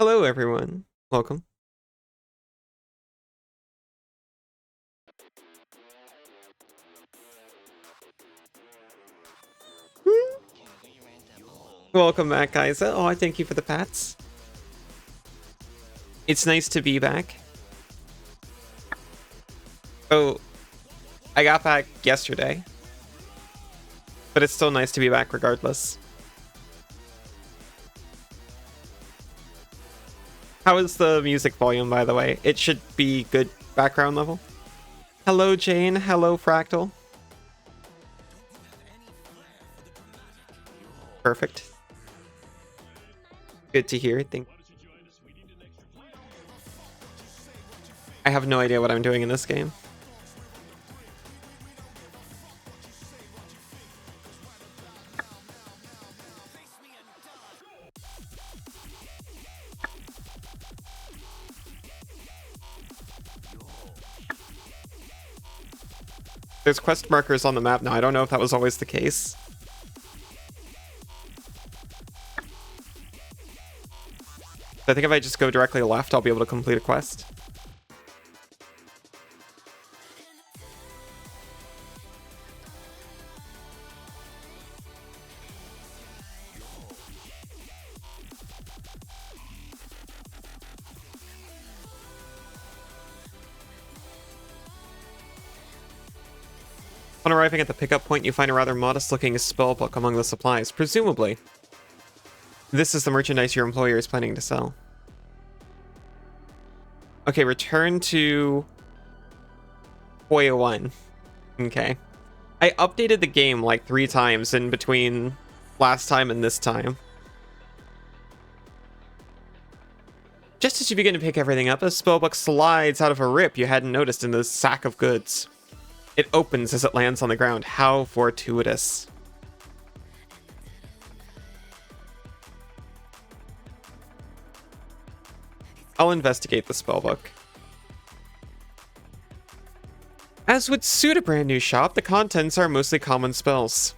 Hello, everyone. Welcome. Welcome back, guys. Oh, I thank you for the pats. It's nice to be back. Oh, I got back yesterday, but it's still nice to be back regardless. How is the music volume, by the way? It should be good background level. Hello, Jane. Hello, Fractal. Perfect. Good to hear. I have no idea what I'm doing in this game. There's quest markers on the map now. I don't know if that was always the case. I think if I just go directly left, I'll be able to complete a quest. Upon arriving at the pickup point, you find a rather modest-looking spellbook among the supplies. Presumably, this is the merchandise your employer is planning to sell. Okay, return to Hoya 1. Okay. I updated the game like 3 times in between last time and this time. Just as you begin to pick everything up, a spellbook slides out of a rip you hadn't noticed in the sack of goods. It opens as it lands on the ground. How fortuitous. I'll investigate the spellbook. As would suit a brand new shop, the contents are mostly common spells.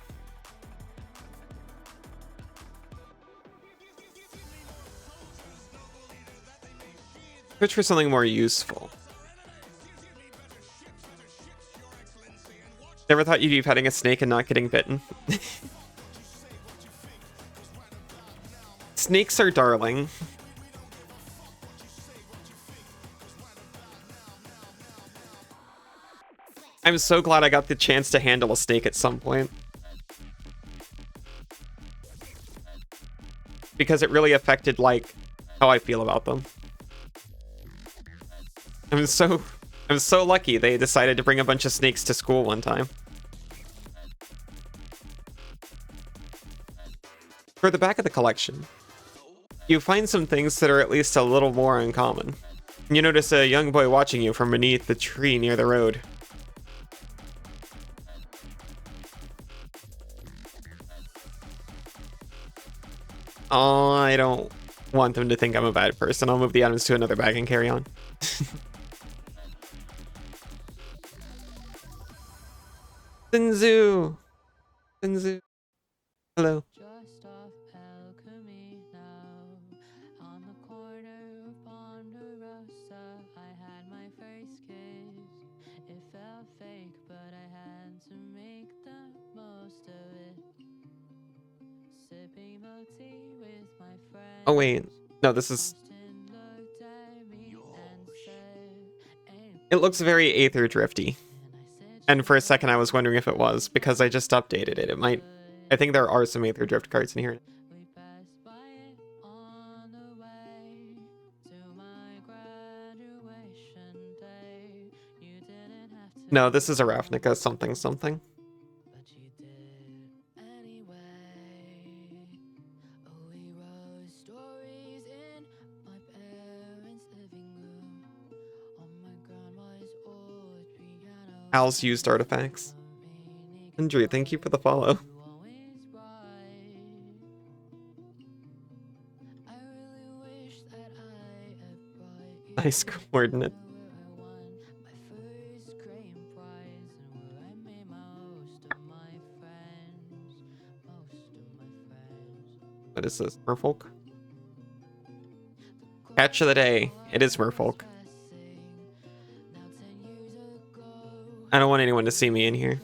Search for something more useful. Never thought you'd be petting a snake and not getting bitten. Snakes are darling. I'm so glad I got the chance to handle a snake at some point. Because it really affected, like, how I feel about them. I'm so lucky they decided to bring a bunch of snakes to school one time. For the back of the collection, you find some things that are at least a little more uncommon. You notice a young boy watching you from beneath the tree near the road. Oh, I don't want them to think I'm a bad person. I'll move the items to another bag and carry on. Sinzu! Sinzu. Hello. Just off El Camino, on the corner of Ponderosa, I had my first kiss. It felt fake, but I had to make the most of it. Sipping milk tea with my friends. Oh, wait. No, this is... It looks very Aether Drifty. And for a second I was wondering if it was, because I just updated it. It might... I think there are some Aether Drift cards in here. No, this is a Ravnica something something. Al's used artifacts. Andrew, thank you for the follow. Nice coordinate. What is this? Merfolk? Catch of the day. It is merfolk. I don't want anyone to see me in here.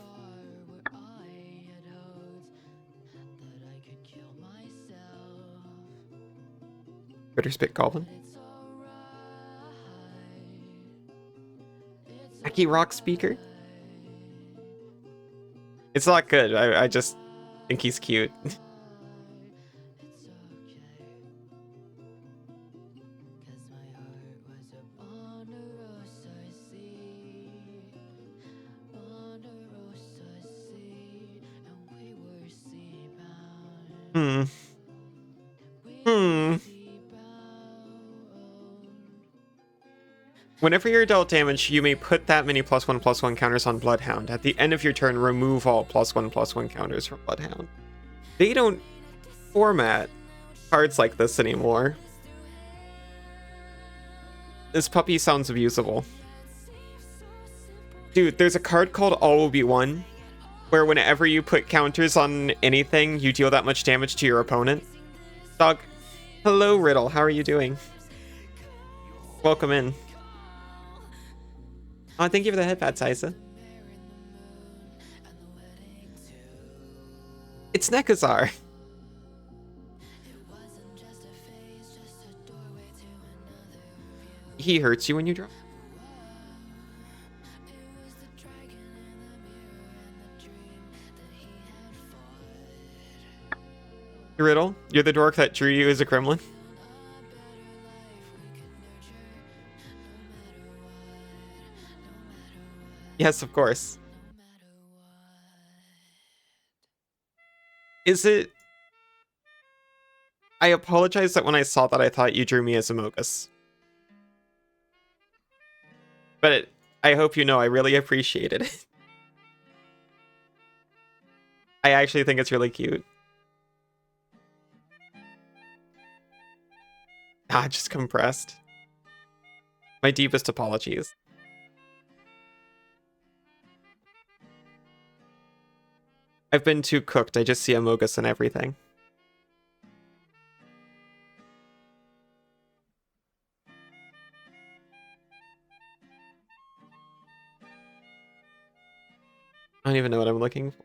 Better spit goblin. Aki rock speaker. It's not good. I just think he's cute. Whenever you're dealt damage, you may put that many +1/+1 counters on Bloodhound. At the end of your turn, remove all +1/+1 counters from Bloodhound. They don't format cards like this anymore. This puppy sounds abusable. Dude, there's a card called All Will Be One, where whenever you put counters on anything, you deal that much damage to your opponent. Dog. Hello, Riddle. How are you doing? Welcome in. Oh, thank you for the headpad, Saisa. It's Nekazar. He hurts you when you draw. Riddle, you're the dork that drew you as a gremlin. Yes, of course. Is it... I apologize that when I saw that I thought you drew me as a Mogus. But I hope you know I really appreciated it. I actually think it's really cute. Ah, just compressed. My deepest apologies. I've been too cooked. I just see Amogus and everything. I don't even know what I'm looking for.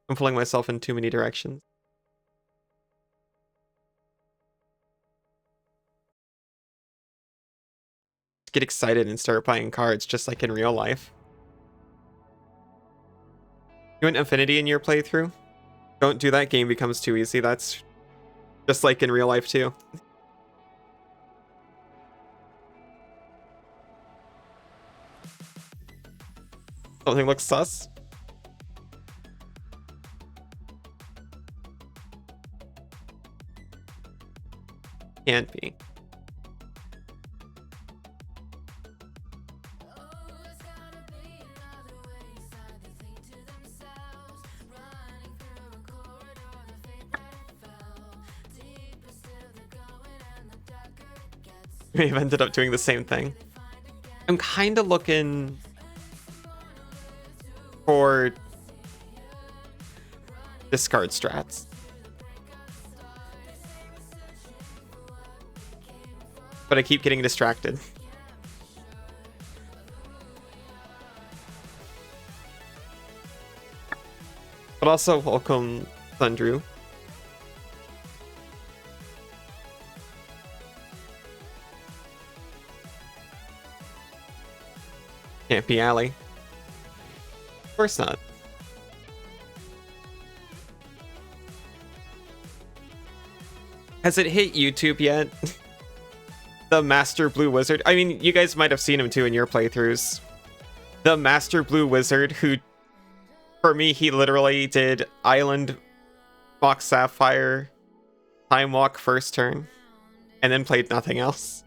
I'm pulling myself in too many directions. Get excited and start buying cards just like in real life. You went Infinity in your playthrough? Don't do that, game becomes too easy. That's just like in real life too. Something looks sus. Can't be. We have ended up doing the same thing. I'm kind of looking for discard strats. But I keep getting distracted. But also, welcome, Thundrew. Can't be Alley. Of course not. Has it hit YouTube yet? The Master Blue Wizard. I mean, you guys might have seen him too in your playthroughs. The Master Blue Wizard who, for me, he literally did Island, Mock Sapphire, Time Walk first turn, and then played nothing else.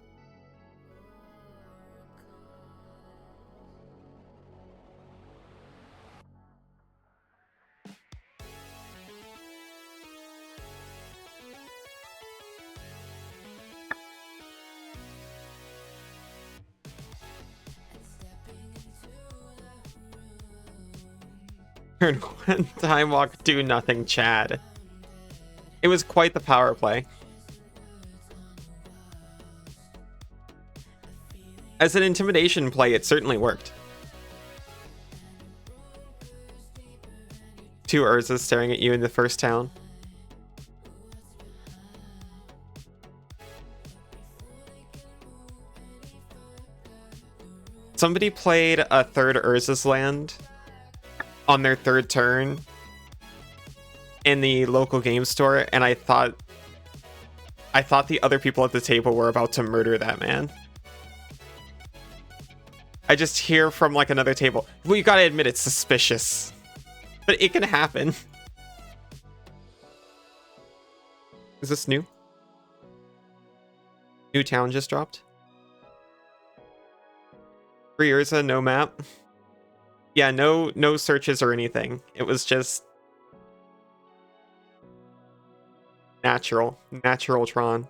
Turn one, Time Walk, do nothing, Chad. It was quite the power play. As an intimidation play, it certainly worked. 2 Urzas staring at you in the first town. Somebody played a 3rd Urza's land on their 3rd turn in the local game store, and I thought the other people at the table were about to murder that man. I just hear from like another table, well, you gotta admit it's suspicious, but it can happen. Is this new? New town just dropped. 3 Urza, no map. Yeah, no searches or anything. It was just natural Tron.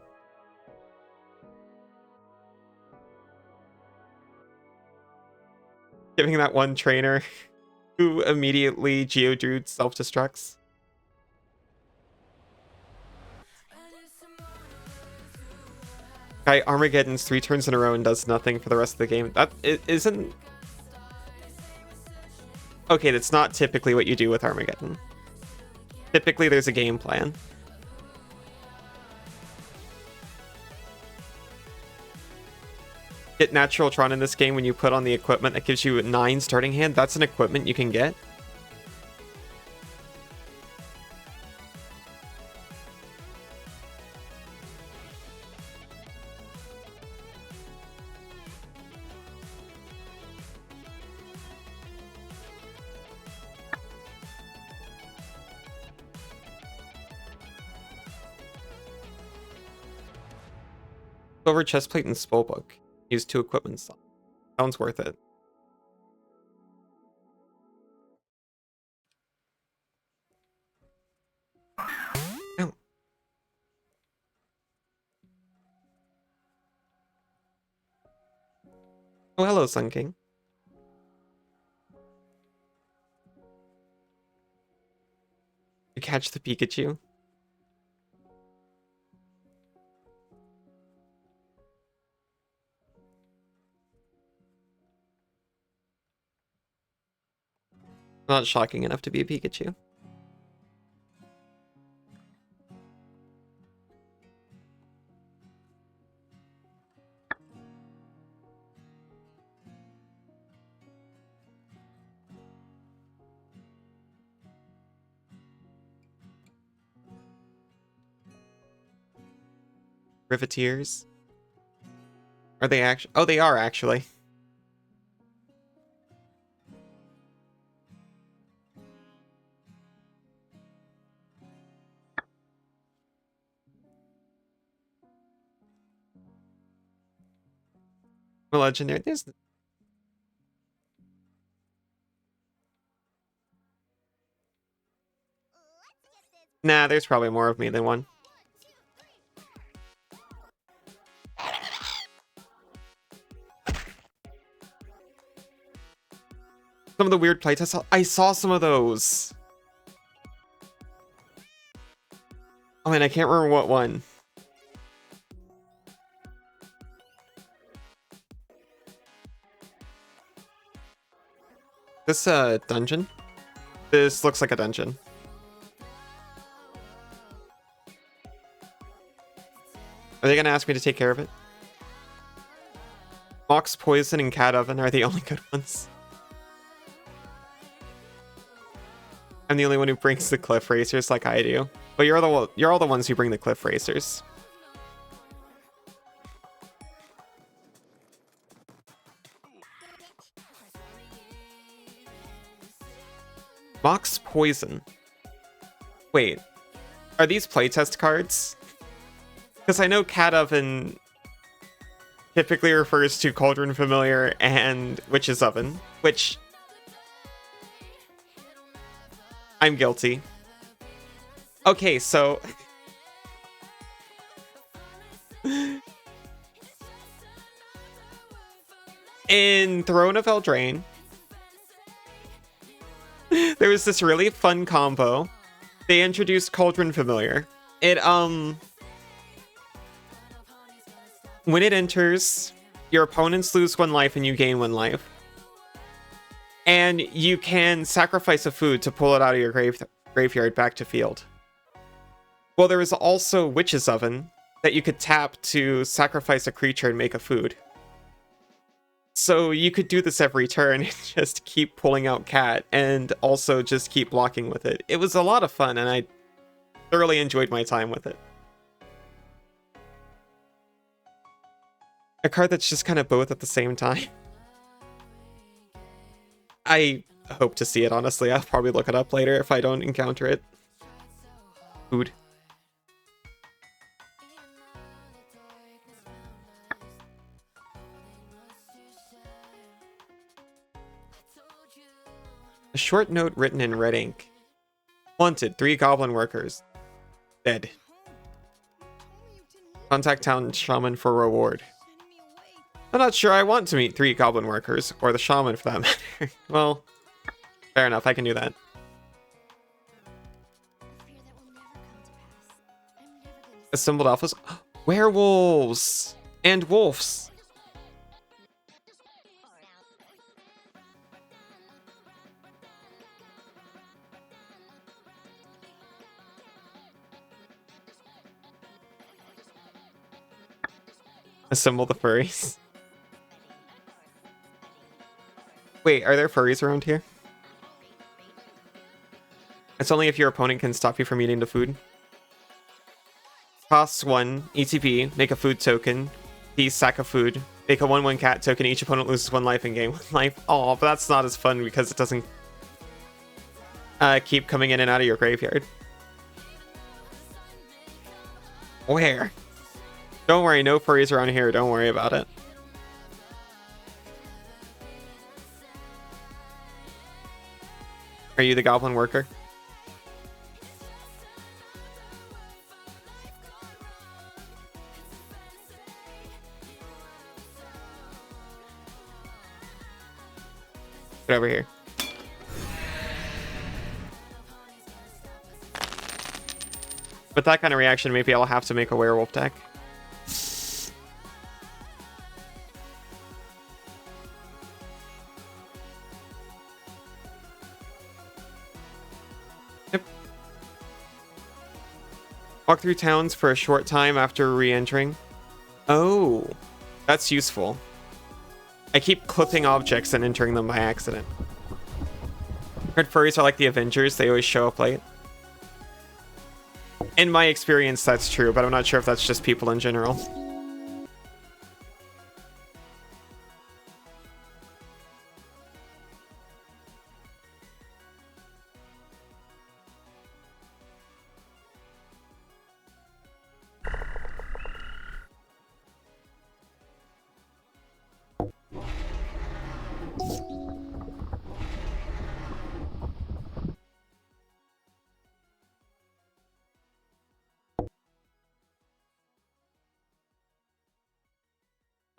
Giving that one trainer who immediately Geodruid self-destructs. Guy Armageddon's 3 turns in a row and does nothing for the rest of the game. That isn't... Okay, that's not typically what you do with Armageddon. Typically there's a game plan. Get Natural Tron in this game when you put on the equipment that gives you 9 starting hand. That's an equipment you can get. Over chestplate and spellbook. Use 2 equipment. Sounds worth it. Oh. Oh, hello, Sun King. You catch the Pikachu? Not shocking enough to be a Pikachu. Riveteers? Are they actually? Oh, they are actually. Legendary. There's... Nah, there's probably more of me than one. Some of the weird playtests. I saw some of those. Oh man, I can't remember what one. This dungeon? This looks like a dungeon. Are they gonna ask me to take care of it? Mox Poison and Cat Oven are the only good ones. I'm the only one who brings the cliff racers like I do. But you're all the ones who bring the cliff racers. Mox Poison. Wait, are these playtest cards? Because I know Cat Oven typically refers to Cauldron Familiar and Witch's Oven, which I'm guilty. Okay, so in Throne of Eldraine, there was this really fun combo. They introduced Cauldron Familiar, It, when it enters, your opponents lose 1 life and you gain 1 life. And you can sacrifice a food to pull it out of your graveyard back to field. Well, there was also Witch's Oven that you could tap to sacrifice a creature and make a food. So you could do this every turn and just keep pulling out Cat and also just keep blocking with it. It was a lot of fun and I thoroughly enjoyed my time with it. A card that's just kind of both at the same time. I hope to see it, honestly. I'll probably look it up later if I don't encounter it. Food. A short note written in red ink. Wanted, 3 goblin workers. Dead. Contact town shaman for reward. I'm not sure I want to meet 3 goblin workers, or the shaman for that matter. Well, fair enough, I can do that. Assembled alphas. Werewolves! And wolves! Assemble the furries. Wait, are there furries around here? It's only if your opponent can stop you from eating the food. Costs 1, ETP, make a food token, P, sack of food, make a 1/1 cat token, each opponent loses 1 life and gain 1 life. Oh, but that's not as fun because it doesn't keep coming in and out of your graveyard. Where? Don't worry, no furries around here, don't worry about it. Are you the goblin worker? Get over here. With that kind of reaction, maybe I'll have to make a werewolf deck. Yep. Walk through towns for a short time after re-entering. Oh, that's useful. I keep clipping objects and entering them by accident. Heard furries are like the Avengers, they always show up late. In my experience, that's true, but I'm not sure if that's just people in general.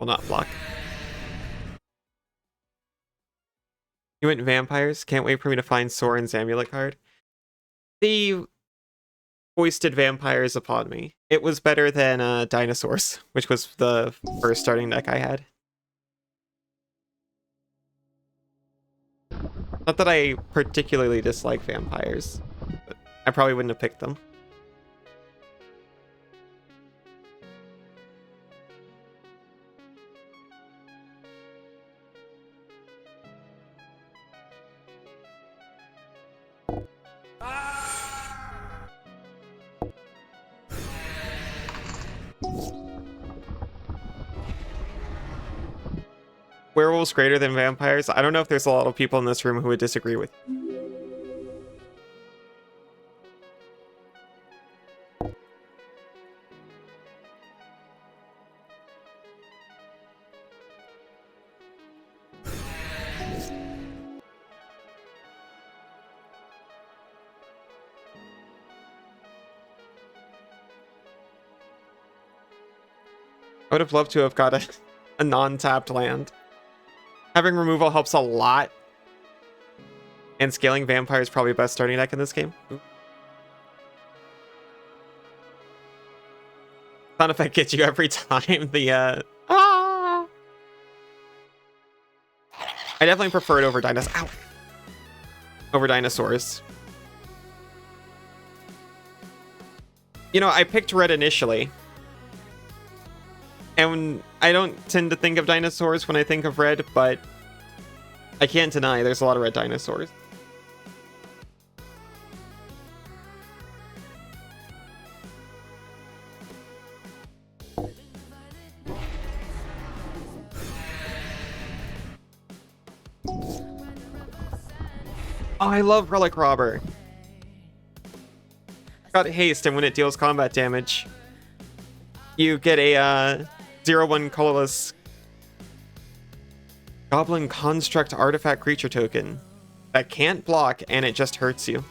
Will not block. You went vampires? Can't wait for me to find Soren's amulet card. They foisted vampires upon me. It was better than dinosaurs, which was the first starting deck I had. Not that I particularly dislike vampires, but I probably wouldn't have picked them. Werewolves greater than vampires? I don't know if there's a lot of people in this room who would disagree with. I would have loved to have got a non-tapped land. Having removal helps a lot. And scaling vampire is probably best starting deck in this game. Ooh. Sound effect gets you every time. The ah! I definitely prefer it over dinosaurs. Ow! Over dinosaurs. You know, I picked red initially. And I don't tend to think of dinosaurs when I think of red, but I can't deny there's a lot of red dinosaurs. Oh, I love Relic Robber. Got haste, and when it deals combat damage, you get a 0/1 colorless Goblin Construct Artifact Creature token that can't block, and it just hurts you.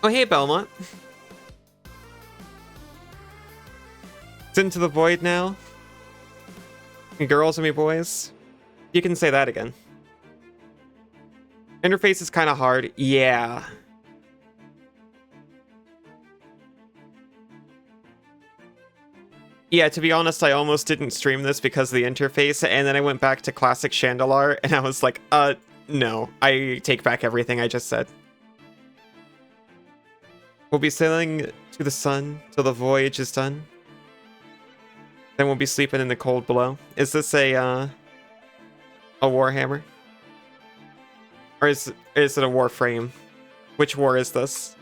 Oh, hey, Belmont. It's into the void now. You girls and me boys. You can say that again. Interface is kind of hard. Yeah. Yeah, to be honest, I almost didn't stream this because of the interface, and then I went back to classic Chandelar, and I was like, no. I take back everything I just said. We'll be sailing to the sun till the voyage is done. Then we'll be sleeping in the cold below. Is this a Warhammer? Or is it a Warframe? Which war is this?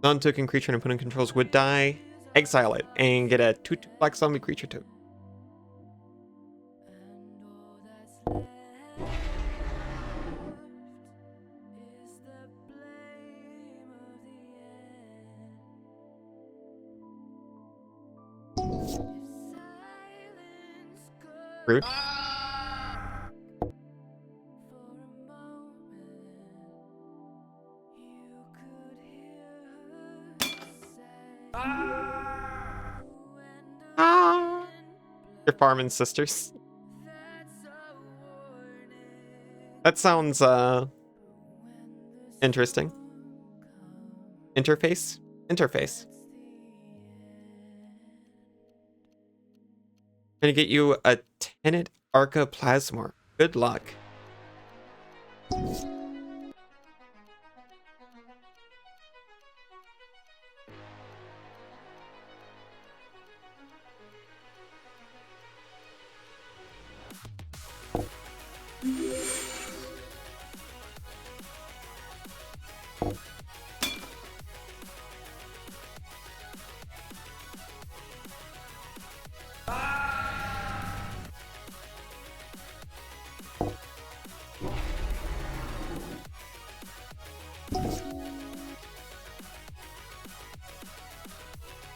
Non-token creature and opponent controls would die. Exile it and get a 2/2 black zombie creature token. Rude. Your farming sisters. That sounds interesting. Interface? Interface. I'm gonna get you a Tenet Arca Plasmor. Good luck.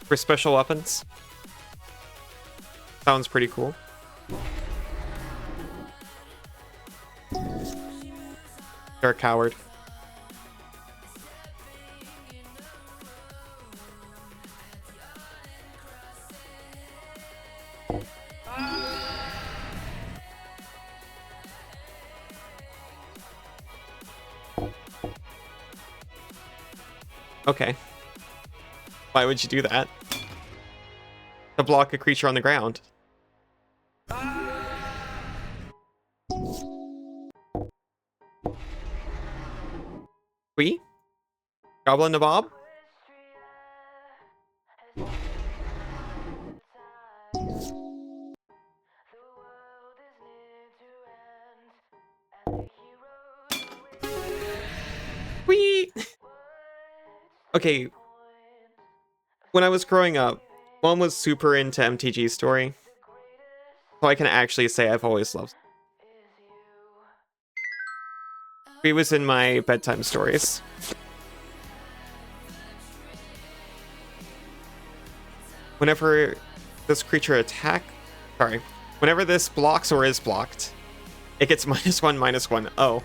For special weapons. Sounds pretty cool. You're a coward. Okay. Why would you do that? To block a creature on the ground. We? Goblin Nabob? Okay, when I was growing up, Mom was super into MTG story, so I can actually say I've always loved. He was in my bedtime stories. Whenever this creature whenever this blocks or is blocked, it gets -1/-1. Oh.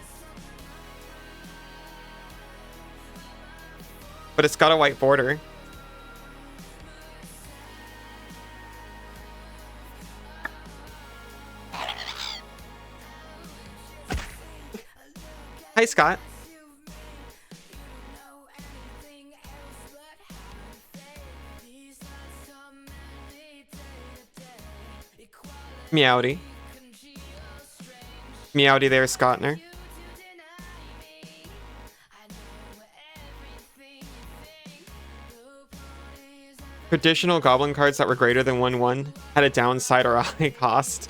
But it's got a white border. Hi, Scott. Meowdy. Meowdy there, Scottner. Traditional goblin cards that were greater than 1/1 had a downside or a high cost.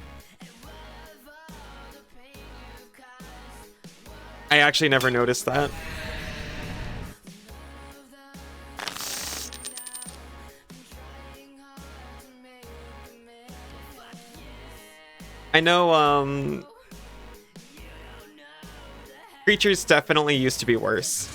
I actually never noticed that. I know, creatures definitely used to be worse.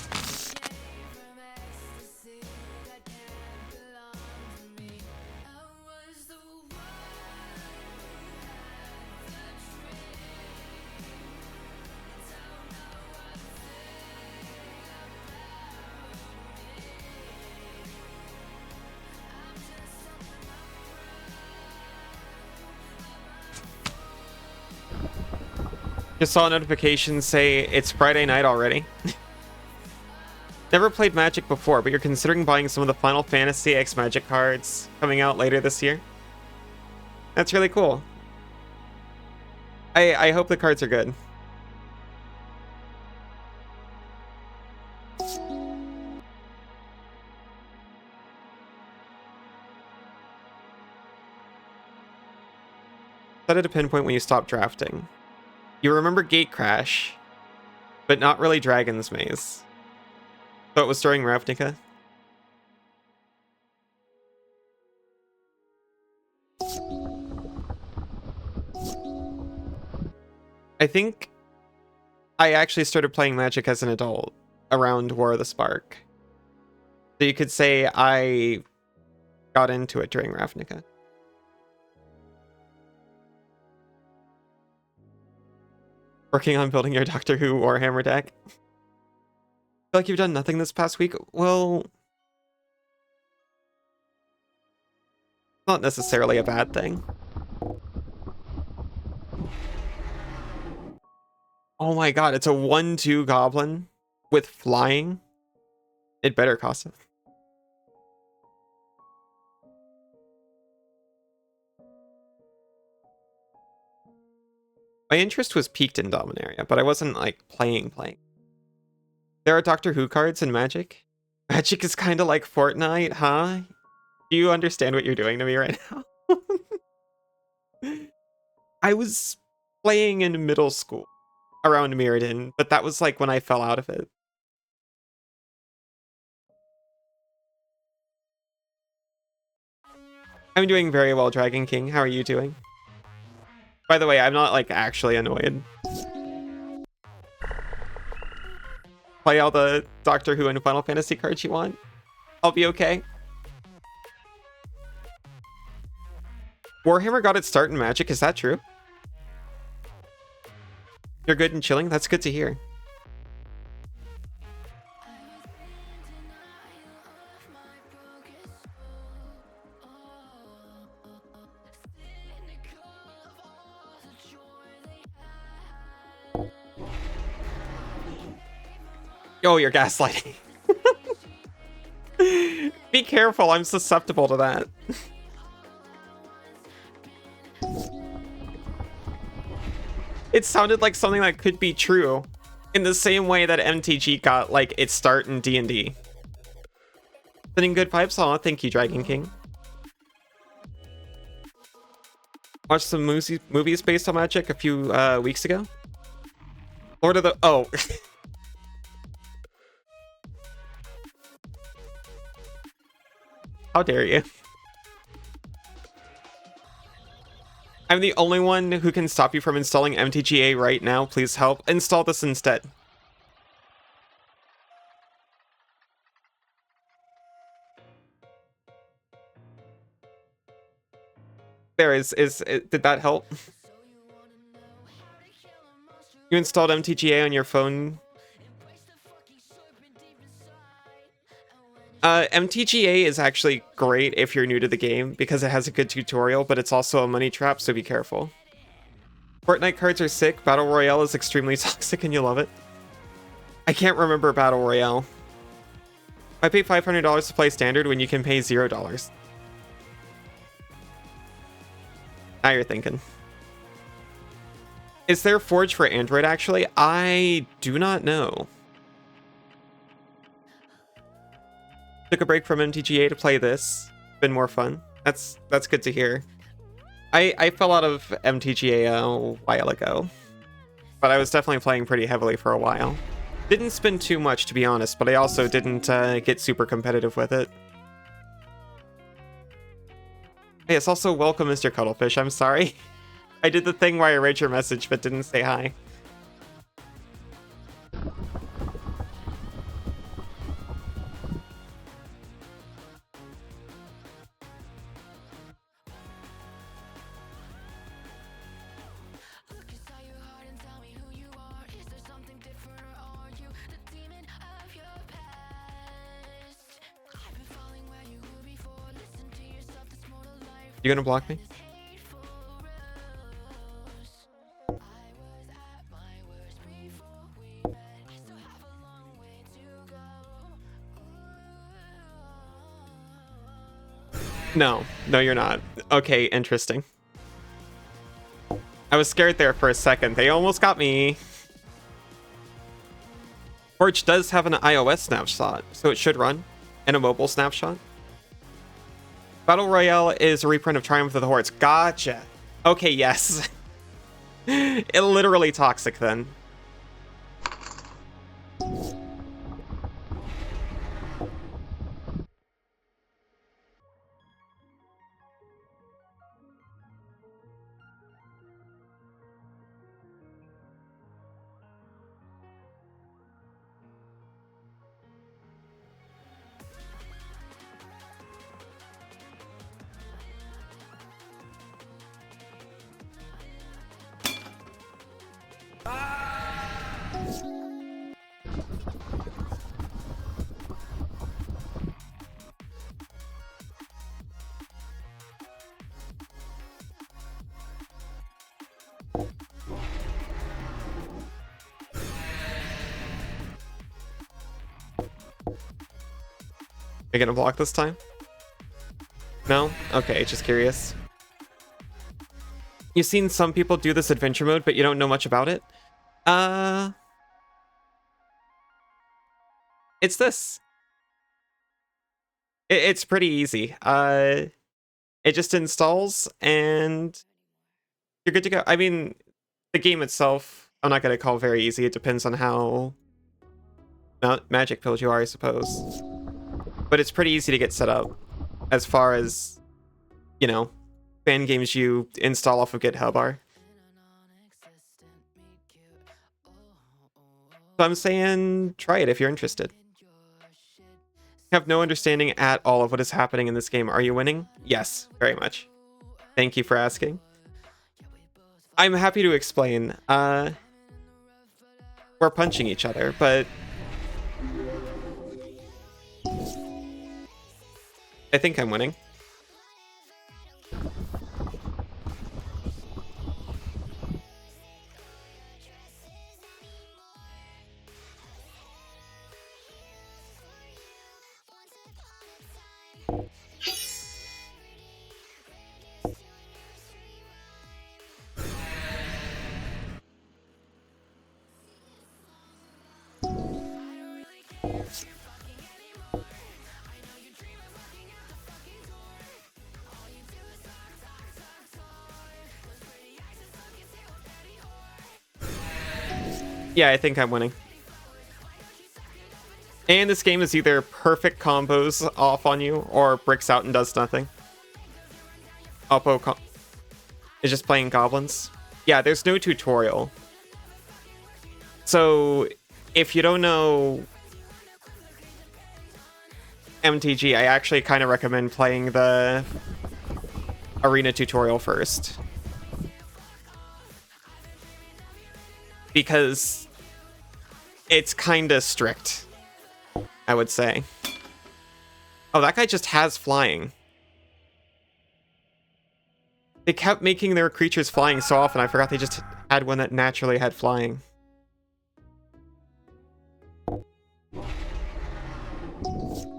Just saw a notification say it's Friday night already. Never played Magic before, but you're considering buying some of the Final Fantasy X Magic cards coming out later this year? That's really cool. I hope the cards are good. Set it to pinpoint when you stop drafting. You remember Gate Crash, but not really Dragon's Maze. So it was during Ravnica. I think I actually started playing Magic as an adult around War of the Spark. So you could say I got into it during Ravnica. Working on building your Doctor Who Warhammer deck. Feel like you've done nothing this past week? Well, not necessarily a bad thing. Oh my god, it's a 1/2 goblin with flying. It better cost it. My interest was peaked in Dominaria, but I wasn't like playing. There are Doctor Who cards in Magic. Magic is kind of like Fortnite, huh? Do you understand what you're doing to me right now? I was playing in middle school around Mirrodin, but that was like when I fell out of it. I'm doing very well, Dragon King. How are you doing? By the way, I'm not like actually annoyed. Play all the Doctor Who and Final Fantasy cards you want. I'll be okay. Warhammer got its start in Magic, is that true? You're good and chilling? That's good to hear. Oh, you're gaslighting. Be careful, I'm susceptible to that. It sounded like something that could be true, in the same way that MTG got like its start in D&D. Sending good vibes? Aw, thank you, Dragon King. Watched some movies based on Magic a few weeks ago. Lord of the... Oh. How dare you? I'm the only one who can stop you from installing MTGA right now. Please help. Install this instead. Did that help? You installed MTGA on your phone? MTGA is actually great if you're new to the game because it has a good tutorial, but it's also a money trap, so be careful. Fortnite cards are sick. Battle Royale is extremely toxic and you love it. I can't remember Battle Royale. I pay $500 to play standard when you can pay $0. Now you're thinking. Is there Forge for Android actually? I do not know. Took a break from MTGA to play this. Been more fun. That's good to hear. I fell out of MTGA a while ago, but I was definitely playing pretty heavily for a while. Didn't spend too much, to be honest, but I also didn't get super competitive with it. Hey, it's also welcome, Mr. Cuddlefish. I'm sorry. I did the thing where I read your message but didn't say hi. You gonna block me? No, you're not. Okay, interesting. I was scared there for a second. They almost got me. Forge does have an iOS snapshot, so it should run, and a mobile snapshot. Battle Royale is a reprint of Triumph of the Hordes. Gotcha. Okay, yes. It literally toxic then. Are you gonna block this time? No? Okay, just curious. You've seen some people do this adventure mode, but you don't know much about it? It's this. It's pretty easy. It just installs and you're good to go. I mean, the game itself, I'm not gonna call very easy. It depends on how magic pilled you are, I suppose. But it's pretty easy to get set up as far as, you know, fan games you install off of GitHub are. So I'm saying try it if you're interested. Have no understanding at all of what is happening in this game. Are you winning? Yes, very much. Thank you for asking. I'm happy to explain. We're punching each other, but I think I'm winning. Yeah, I think I'm winning. And this game is either perfect combos off on you or bricks out and does nothing. Oppo is just playing goblins. Yeah, there's no tutorial. So if you don't know MTG, I actually kind of recommend playing the arena tutorial first. Because it's kind of strict, I would say. Oh, that guy just has flying. They kept making their creatures flying so often, I forgot they just had one that naturally had flying.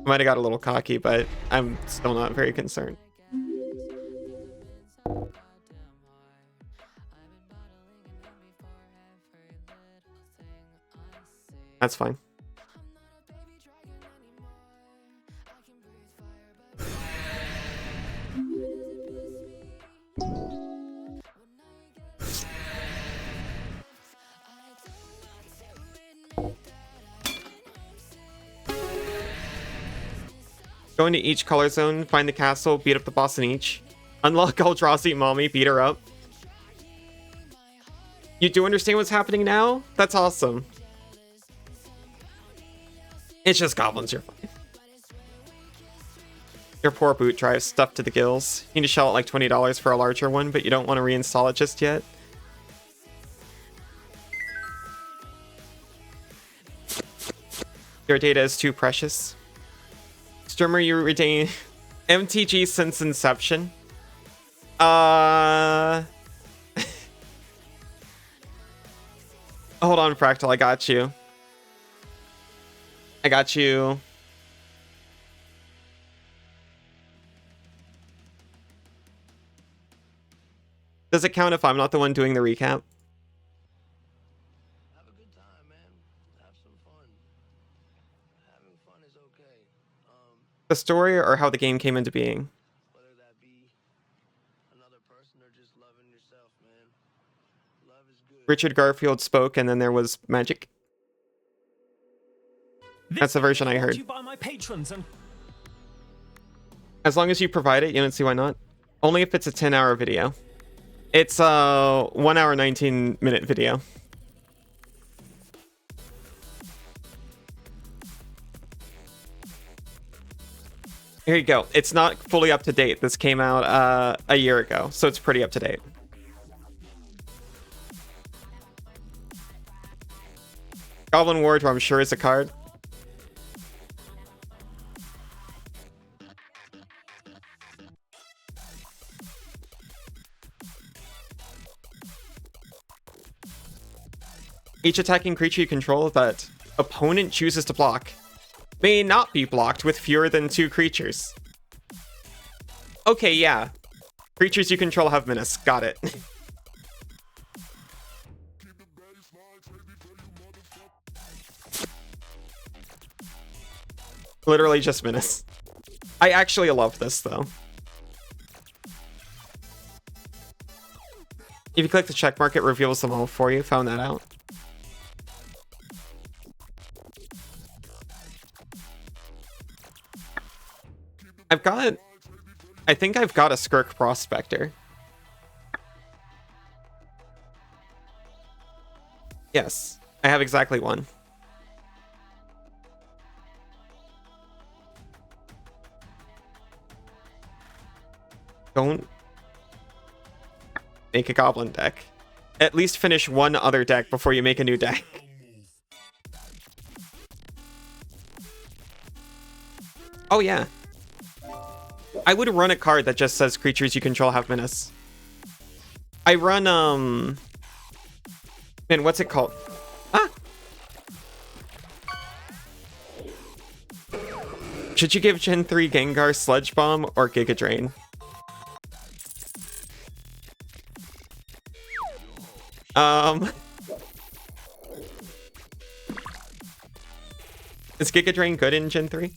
Might have got a little cocky, but I'm still not very concerned. That's fine. Go into each color zone, find the castle, beat up the boss in each. Unlock Eldrazi Mommy, beat her up. You do understand what's happening now? That's awesome. It's just goblins, you're fine. Your poor boot drive stuffed to the gills. You need to shell out like $20 for a larger one, but you don't want to reinstall it just yet. Your data is too precious. Streamer, you retain MTG since inception. Hold on, Fractal, I got you. I got you. Does it count if I'm not the one doing the recap? Have a good time, man. Have some fun. Having fun is okay. The story or how the game came into being? Whether that be another person or just loving yourself, man. Love is good. Richard Garfield spoke and then there was magic. That's the version I heard. As long as you provide it, you don't see why not. Only if it's a 10-hour video. It's a 1 hour 19-minute video. Here you go. It's not fully up to date. This came out a year ago, so it's pretty up to date. Goblin Wardrobe, I'm sure, is a card. Each attacking creature you control that opponent chooses to block may not be blocked with fewer than 2 creatures. Okay, yeah. Creatures you control have menace. Got it. Literally just menace. I actually love this, though. If you click the check mark, it reveals them all for you. Found that out. I think I've got a Skirk Prospector. Yes, I have exactly one. Don't make a goblin deck. At least finish one other deck before you make a new deck. Oh yeah. I would run a card that just says creatures you control have menace. I run, man, what's it called? Ah! Should you give Gen 3 Gengar Sludge Bomb or Giga Drain? Is Giga Drain good in Gen 3?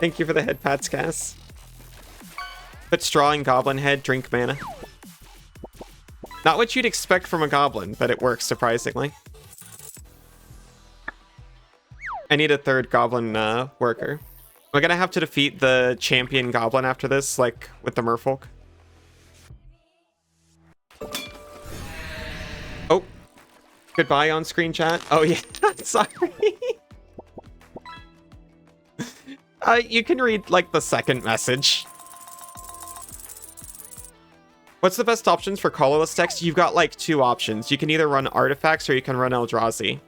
Thank you for the head pats, Cass. Put straw in goblin head, drink mana. Not what you'd expect from a goblin, but it works surprisingly. I need a third goblin worker. We're gonna have to defeat the champion goblin after this, like with the merfolk. Oh, goodbye on screen chat. Oh yeah, sorry. You can read like the second message. What's the best options for colorless text? You've got like two options. You can either run artifacts or you can run Eldrazi.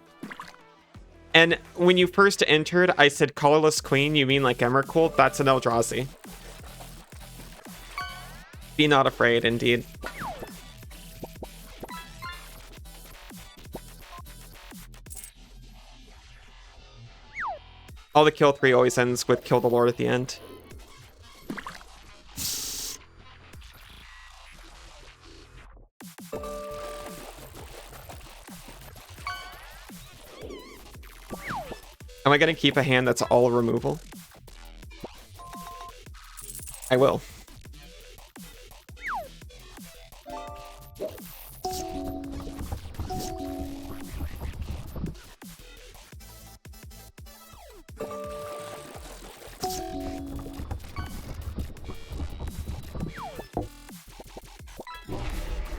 And when you first entered, I said colorless queen. You mean like Emrakul? That's an Eldrazi. Be not afraid, indeed. All the kill 3 always ends with kill the lord at the end. Am I gonna keep a hand that's all removal? I will.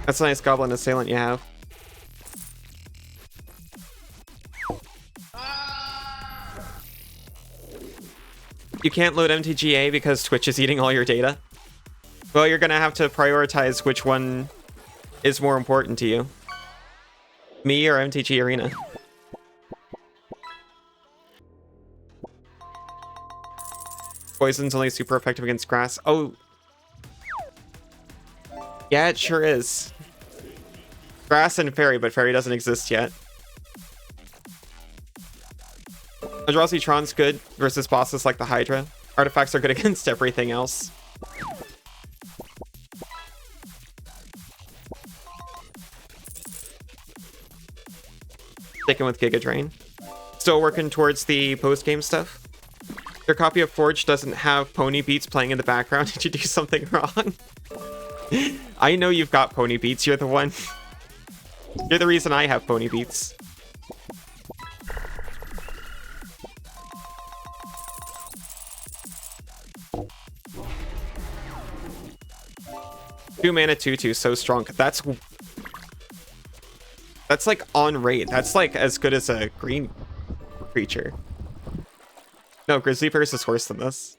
That's a nice goblin assailant you have. You can't load MTGA because Twitch is eating all your data. Well, you're gonna have to prioritize which one is more important to you. Me or MTG Arena. Poison's only super effective against grass. Oh. Yeah, it sure is. Grass and fairy, but fairy doesn't exist yet. Eldrazi Tron's good versus bosses like the Hydra. Artifacts are good against everything else. Sticking with Giga Drain. Still working towards the post-game stuff. Your copy of Forge doesn't have pony beats playing in the background. Did you do something wrong? I know you've got pony beats. You're the one. You're the reason I have pony beats. Two mana 2/2, so strong. That's like on rate. That's like as good as a green creature. No, Grizzly Bears is worse than this.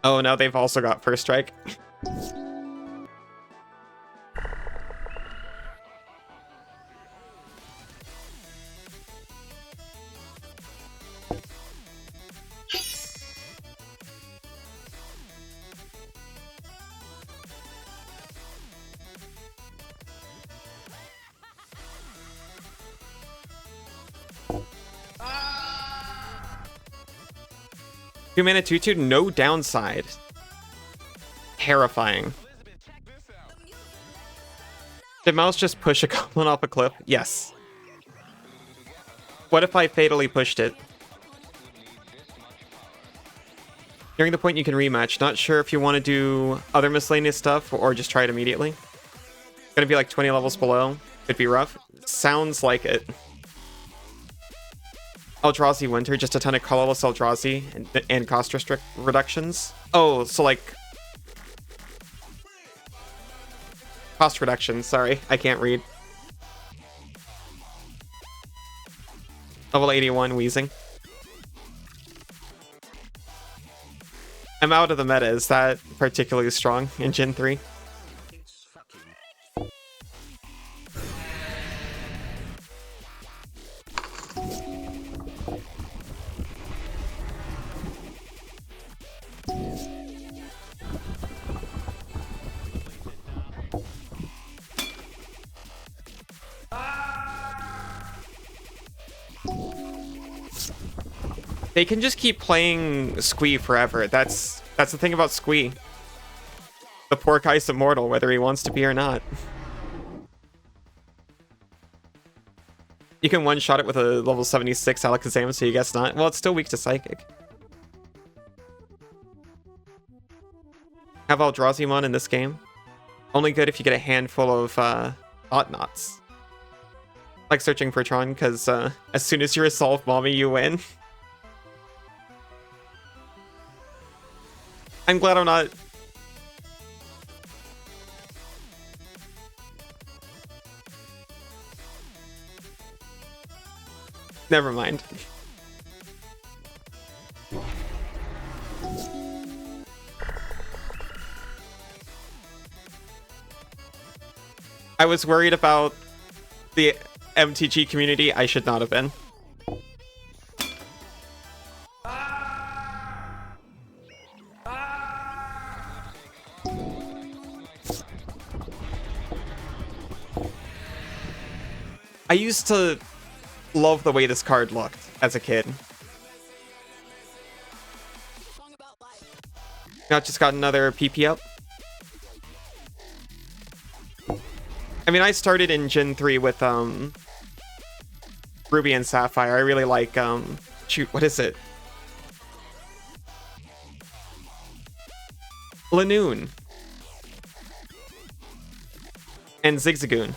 Oh, now they've also got First Strike. Two mana 2/2, no downside. Terrifying. Did Mouse just push a goblin off a cliff? Yes. What if I fatally pushed it? Nearing the point you can rematch. Not sure if you want to do other miscellaneous stuff or just try it immediately. Gonna be like 20 levels below. Could be rough. Sounds like it. Eldrazi Winter, just a ton of colorless Eldrazi and cost reductions. Oh, so like... Cost reductions, sorry. I can't read. Level 81, Wheezing. I'm out of the meta. Is that particularly strong in Gen 3? They can just keep playing Squee forever. That's the thing about Squee. The poor guy's immortal, whether he wants to be or not. You can one-shot it with a level 76 Alakazam, so you guess not. Well, it's still weak to Psychic. Have Eldraziamon in this game. Only good if you get a handful of Thought-Knots. Like searching for Tron, because as soon as you resolve Mommy, you win. I'm glad I'm not... Never mind. I was worried about the MTG community. I should not have been. I used to love the way this card looked as a kid. Now just got another PP up. I mean, I started in Gen 3 with Ruby and Sapphire. I really like shoot, what is it? Lanoon. And Zigzagoon.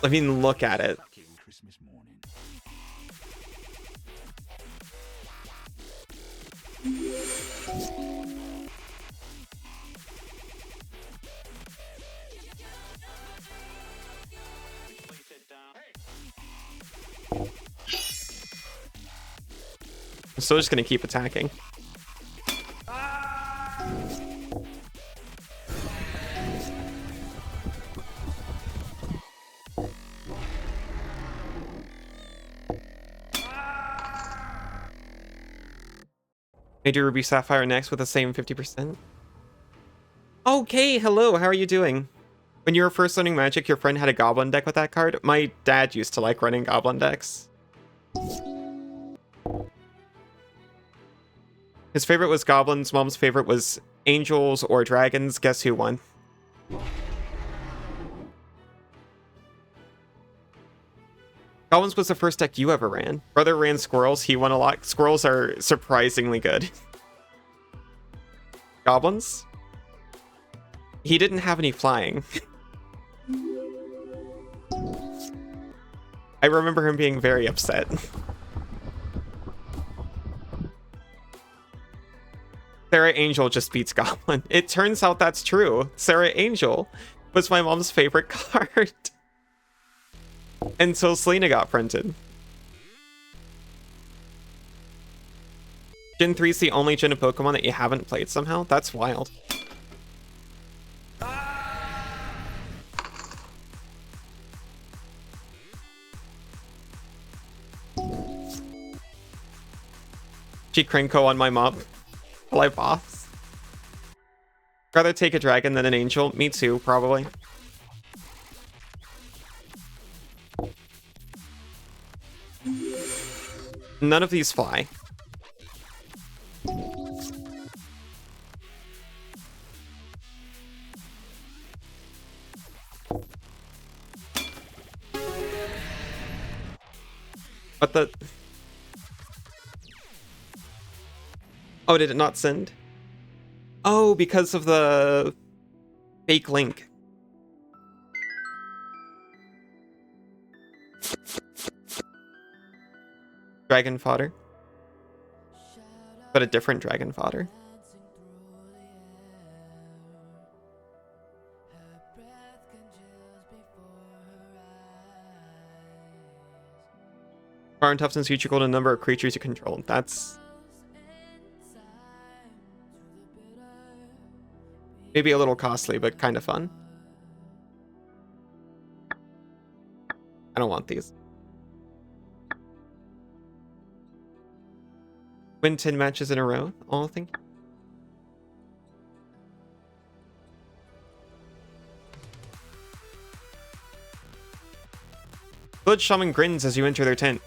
I mean, look at it. I'm still just gonna keep attacking. I do Ruby Sapphire next with the same 50%. Okay, hello, how are you doing? When you were first learning Magic, your friend had a Goblin deck with that card? My dad used to like running Goblin decks. His favorite was Goblins, Mom's favorite was Angels or Dragons. Guess who won? Goblins was the first deck you ever ran. Brother ran Squirrels, he won a lot. Squirrels are surprisingly good. Goblins? He didn't have any flying. I remember him being very upset. Sarah Angel just beats Goblin. It turns out that's true. Sarah Angel was my mom's favorite card. Until Selena got printed. Gen 3 is the only gen of Pokemon that you haven't played somehow? That's wild. Chikrinko on my mob. Hello, boss. Rather take a dragon than an angel. Me too, probably. None of these fly. What the... Oh, did it not send? Oh, because of the fake link. Dragon fodder. But a different dragon fodder. Power and toughness each equal to the number of creatures you control. That's maybe a little costly, but kind of fun. I don't want these. Win 10 matches in a row. Oh, thank you. Village Shaman grins as you enter their tent.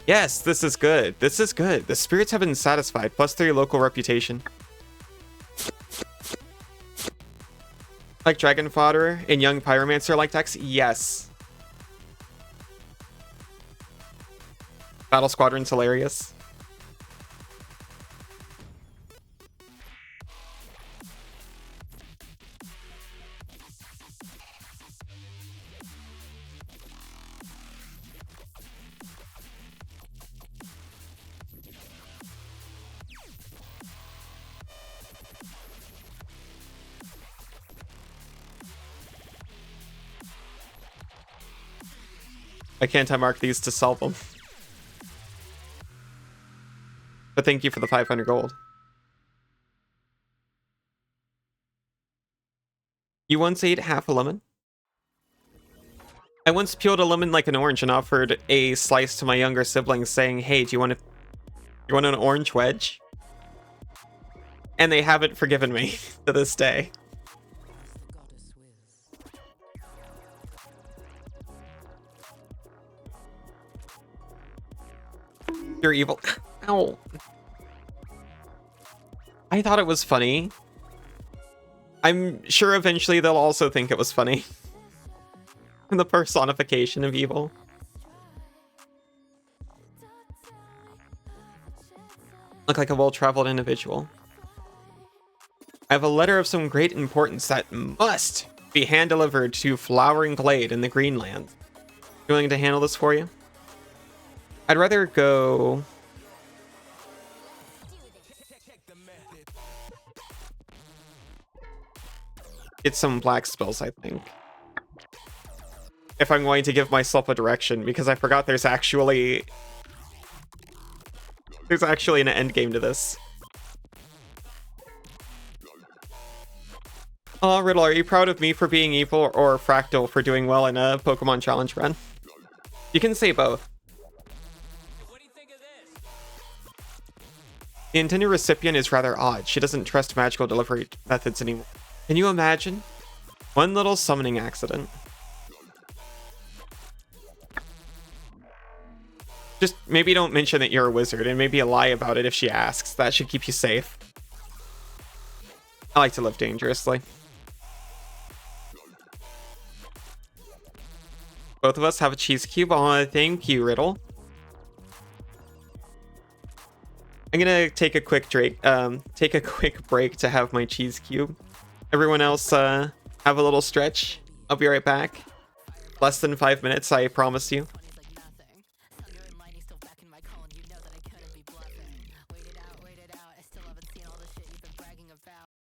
Yes, this is good. This is good. The spirits have been satisfied. +3 local reputation. Like Dragon Fodder and Young Pyromancer like decks? Yes. Battle Squadron's hilarious. I can't mark these to solve them. But thank you for the 500 gold. You once ate half a lemon? I once peeled a lemon like an orange and offered a slice to my younger siblings saying, hey, do you want an orange wedge? And they haven't forgiven me to this day. You're evil. Ow. I thought it was funny. I'm sure eventually they'll also think it was funny. The personification of evil. Look like a well-traveled individual. I have a letter of some great importance that must be hand-delivered to Flowering Glade in the Greenland. You willing to handle this for you? I'd rather go... get some black spells, I think. If I'm going to give myself a direction, because I forgot there's actually an end game to this. Oh, Riddle, are you proud of me for being evil or Fractal for doing well in a Pokemon Challenge run? You can say both. The intended recipient is rather odd. She doesn't trust magical delivery methods anymore. Can you imagine? One little summoning accident. Just maybe don't mention that you're a wizard, and maybe a lie about it if she asks. That should keep you safe. I like to live dangerously. Both of us have a cheese cube. Oh, thank you, Riddle. I'm gonna take a quick break to have my cheese cube. Everyone else, have a little stretch. I'll be right back. Less than 5 minutes, I promise you.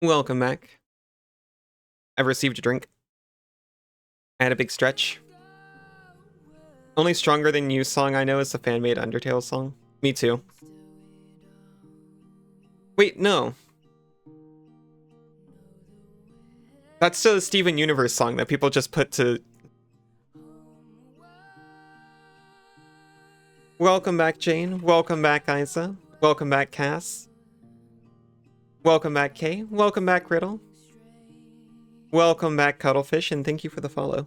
Welcome back. I've received a drink. I had a big stretch. Only Stronger Than You song I know is the fan-made Undertale song. Me too. Wait, no. That's the Steven Universe song that people just put to... Welcome back, Jane. Welcome back, Isa. Welcome back, Cass. Welcome back, Kay. Welcome back, Riddle. Welcome back, Cuddlefish, and thank you for the follow.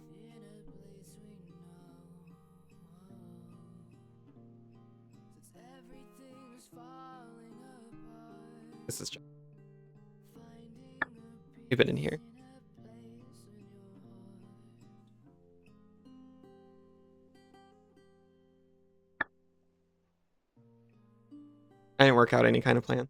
This is John. You've been in here. I didn't work out any kind of plan.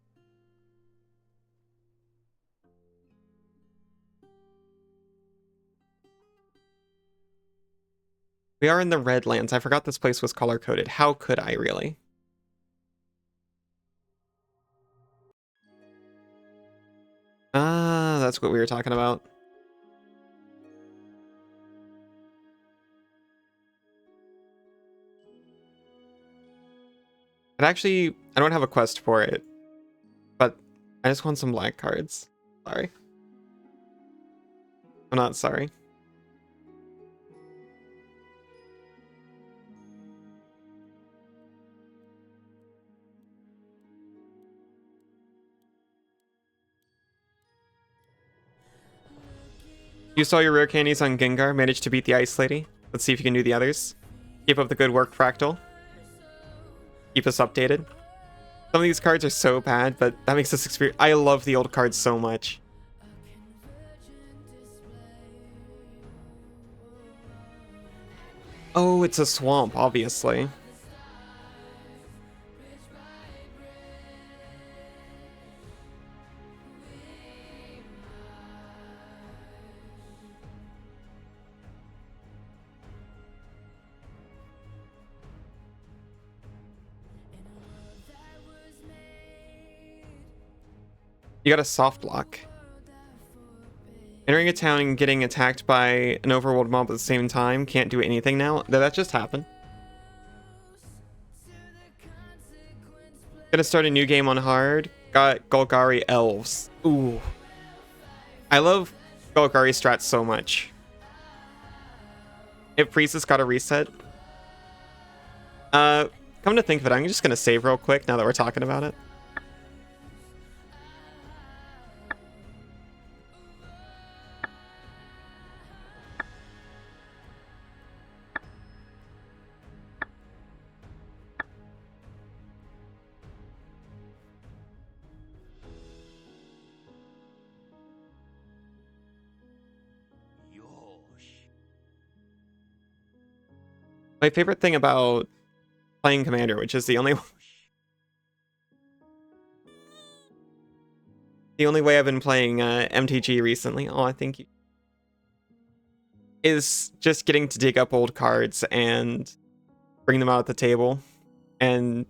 We are in the Redlands. I forgot this place was color-coded. How could I, really? Ah, that's what we were talking about. And actually, I don't have a quest for it, but I just want some black cards. Sorry. I'm not sorry. You saw your rare candies on Gengar, managed to beat the Ice Lady. Let's see if you can do the others. Keep up the good work, Fractal. Keep us updated. Some of these cards are so bad, but that makes this experience. I love the old cards so much. Oh, it's a swamp, obviously. You got a soft lock. Entering a town and getting attacked by an overworld mob at the same time. Can't do anything now. That just happened. Gonna start a new game on hard. Got Golgari Elves. Ooh. I love Golgari strats so much. If Priestess got a reset. Come to think of it, I'm just gonna save real quick now that we're talking about it. My favorite thing about playing Commander, which is the only way I've been playing MTG recently. Oh, I think is just getting to dig up old cards and bring them out at the table, and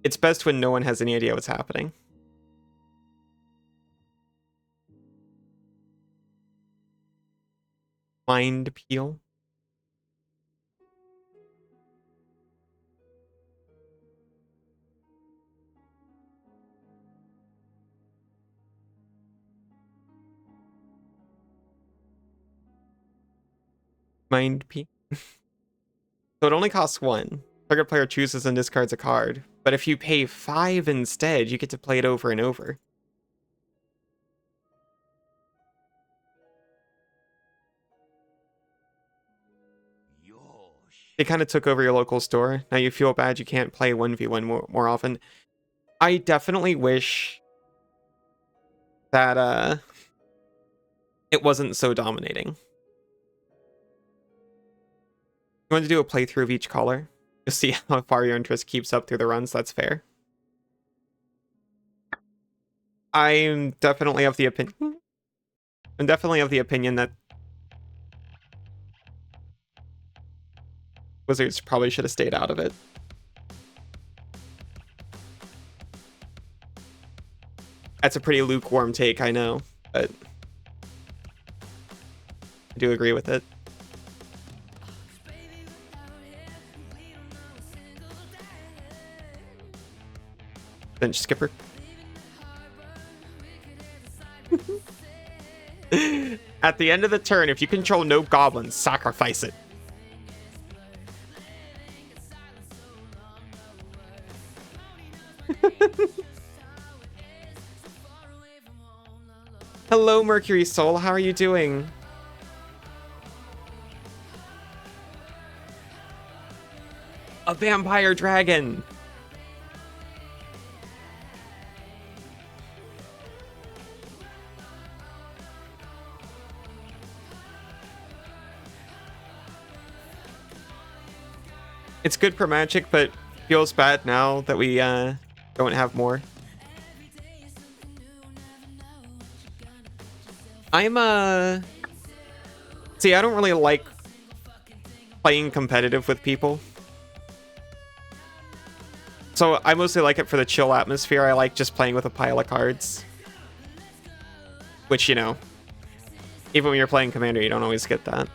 it's best when no one has any idea what's happening. Mind Peel. Mind Peel. So it only costs 1. Target player chooses and discards a card. But if you pay 5 instead, you get to play it over and over. They kind of took over your local store. Now you feel bad you can't play 1v1 more often. I definitely wish that it wasn't so dominating. You want to do a playthrough of each color? You'll see how far your interest keeps up through the runs. That's fair. I'm definitely of the opinion that Wizards probably should have stayed out of it. That's a pretty lukewarm take, I know, but I do agree with it. Bench skipper. At the end of the turn, if you control no goblins, sacrifice it. Hello, Mercury Soul. How are you doing? A vampire dragon. It's good for Magic, but feels bad now that we don't have more. See, I don't really like playing competitive with people. So I mostly like it for the chill atmosphere. I like just playing with a pile of cards. Which, you know, even when you're playing Commander, you don't always get that.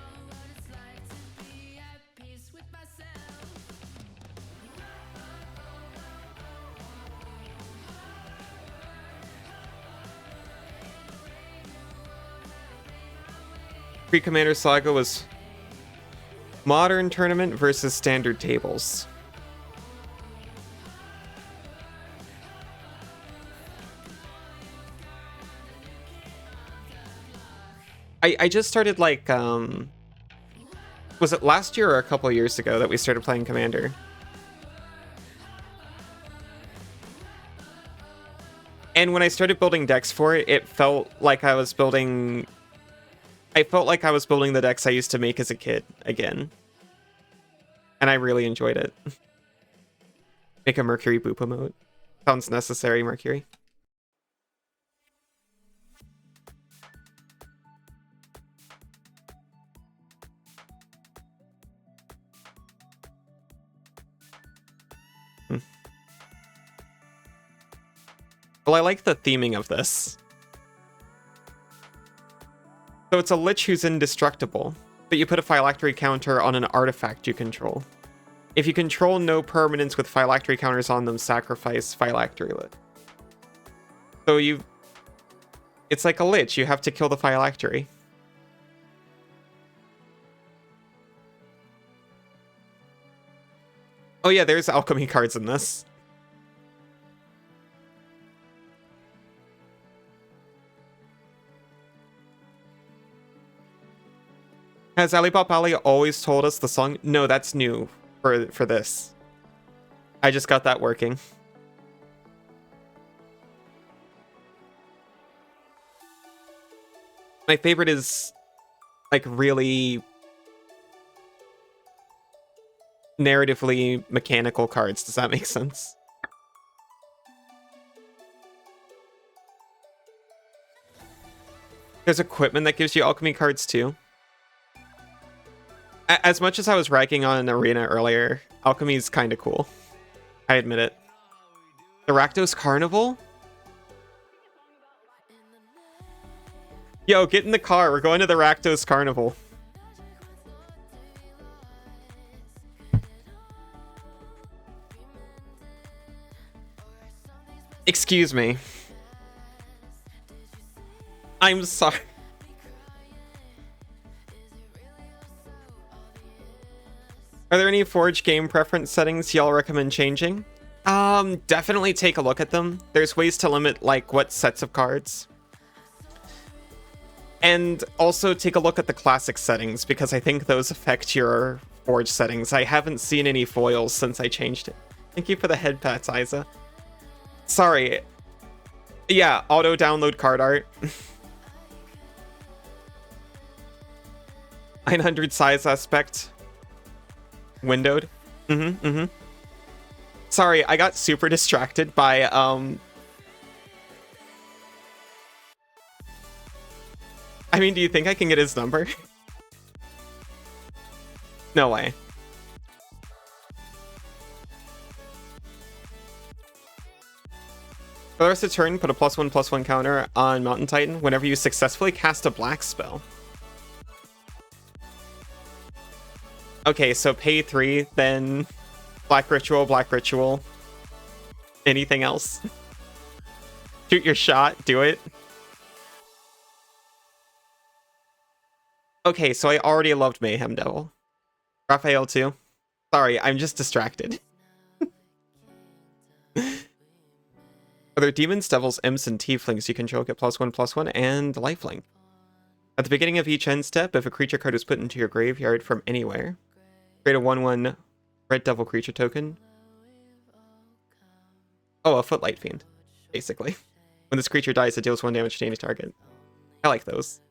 Pre-Commander Saga was Modern Tournament versus Standard Tables. I just started like Was it last year or a couple years ago that we started playing Commander? And when I started building decks for it, it felt like I was building... I felt like I was building the decks I used to make as a kid again. And I really enjoyed it. Make a Mercury Boop emote. Sounds necessary, Mercury. Well, I like the theming of this. So it's a Lich who's indestructible, but you put a phylactery counter on an artifact you control. If you control no permanents with phylactery counters on them, sacrifice phylactery Lich. So it's like a Lich, you have to kill the phylactery. Oh yeah, there's alchemy cards in this. Has Alipop Ali always told us the song? No, that's new for this. I just got that working. My favorite is like really narratively mechanical cards. Does that make sense? There's equipment that gives you alchemy cards too. As much as I was ragging on Arena earlier, alchemy is kind of cool. I admit it. The Rakdos Carnival? Yo, get in the car. We're going to the Rakdos Carnival. Excuse me. I'm sorry. Are there any Forge game preference settings y'all recommend changing? Definitely take a look at them. There's ways to limit, like, what sets of cards. And also take a look at the classic settings, because I think those affect your Forge settings. I haven't seen any foils since I changed it. Thank you for the head pats, Isa. Sorry. Yeah, auto-download card art. 900 size aspect. Windowed. Sorry, I got super distracted by I mean, do you think I can get his number? No way. For the rest of the turn, put a +1/+1 counter on Mountain Titan whenever you successfully cast a black spell. Okay, so pay 3, then black ritual. Anything else? Shoot your shot, do it. Okay, so I already loved Mayhem Devil. Raphael too. Sorry, I'm just distracted. Are there demons, devils, imps, and tieflings you control get +1/+1 and lifelink? At the beginning of each end step, if a creature card is put into your graveyard from anywhere, create a 1/1 red devil creature token. Oh, a Footlight Fiend, basically. When this creature dies, it deals 1 damage to any target. I like those.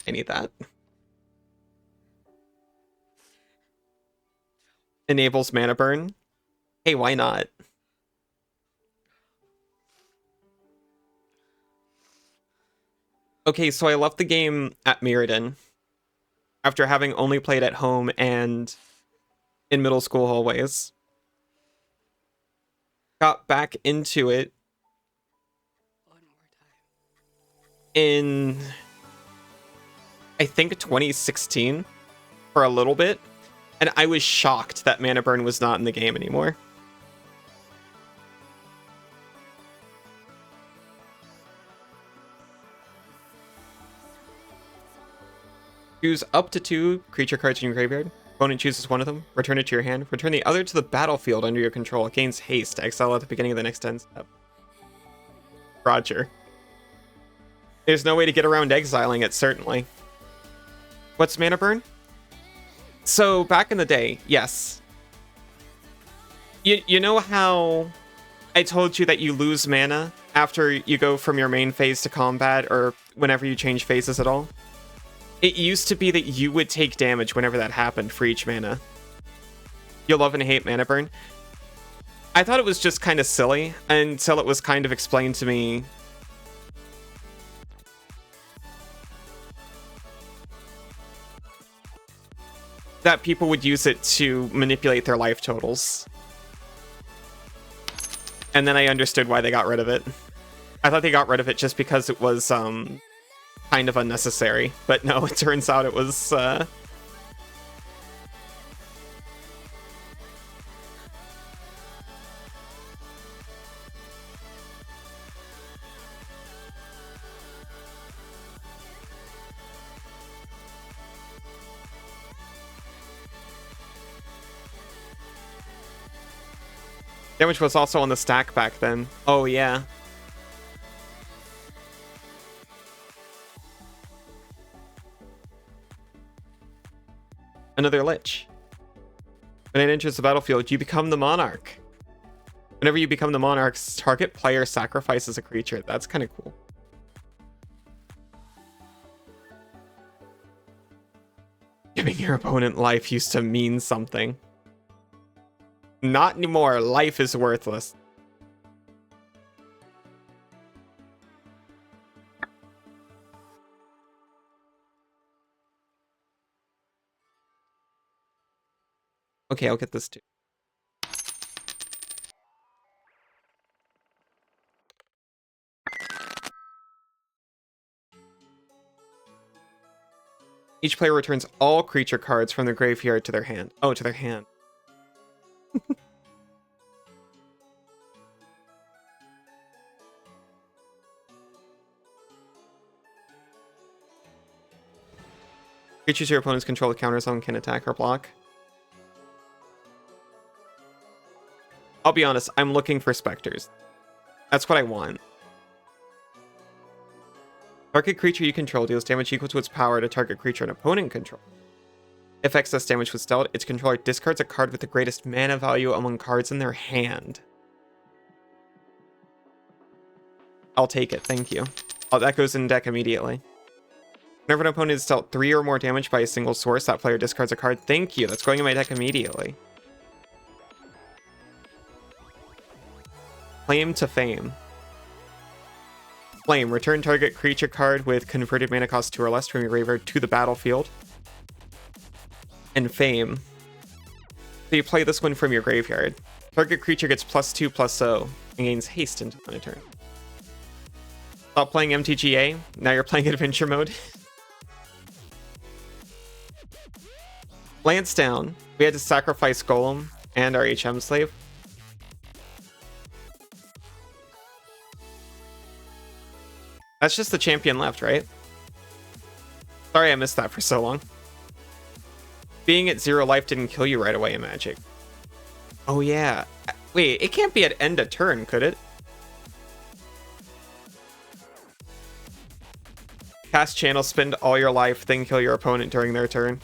I need that. Enables mana burn. Hey, why not? Okay, so I left the game at Mirrodin after having only played at home and in middle school hallways. Got back into it in, I think, 2016 for a little bit, and I was shocked that mana burn was not in the game anymore. Choose up to 2 creature cards in your graveyard. Opponent chooses one of them, return it to your hand, return the other to the battlefield under your control. It gains haste, exile at the beginning of the next end step. Roger. There's no way to get around exiling it, certainly. What's mana burn? So, back in the day, yes. You know how I told you that you lose mana after you go from your main phase to combat, or whenever you change phases at all? It used to be that you would take damage whenever that happened for each mana. You'll love and hate mana burn. I thought it was just kind of silly until it was kind of explained to me that people would use it to manipulate their life totals. And then I understood why they got rid of it. I thought they got rid of it just because it was kind of unnecessary. But no, it turns out it was... Damage was also on the stack back then. Oh, yeah. Another Lich. When it enters the battlefield, you become the Monarch. Whenever you become the Monarch's target player sacrifices a creature. That's kind of cool. Giving your opponent life used to mean something. Not anymore. Life is worthless. Okay, I'll get this too. Each player returns all creature cards from their graveyard to their hand. Oh, to their hand. Creatures your opponents control with counters on can attack or block. I'll be honest, I'm looking for specters. That's what I want. Target creature you control deals damage equal to its power to target creature an opponent control. If excess damage was dealt, its controller discards a card with the greatest mana value among cards in their hand. I'll take it, thank you. Oh, that goes in deck immediately. Whenever an opponent is dealt 3 or more damage by a single source, that player discards a card. Thank you, that's going in my deck immediately. Claim to Fame. Flame. Return target creature card with converted mana cost 2 or less from your graveyard to the battlefield. And Fame. So you play this one from your graveyard. Target creature gets +2/+0 and gains haste until end of turn. Stop playing MTGA. Now you're playing adventure mode. Lansdowne. We had to sacrifice Golem and our HM slave. That's just the champion left, right? Sorry I missed that for so long. Being at 0 life didn't kill you right away in Magic. Oh yeah. Wait, it can't be at end of turn, could it? Cast channel, spend all your life, then kill your opponent during their turn.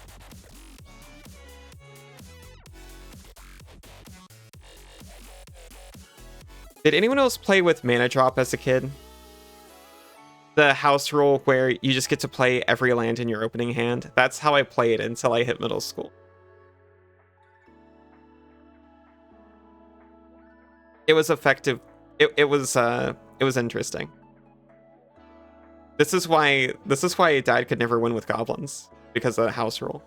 Did anyone else play with Mana Drop as a kid? The house rule where you just get to play every land in your opening hand. That's how I played until I hit middle school. It was effective. It was interesting. This is why Dad could never win with goblins, because of the house rule.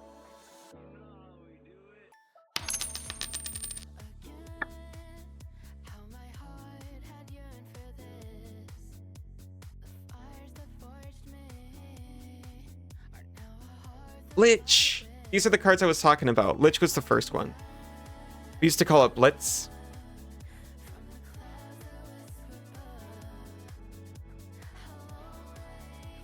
Lich! These are the cards I was talking about. Lich was the first one. We used to call it Blitz.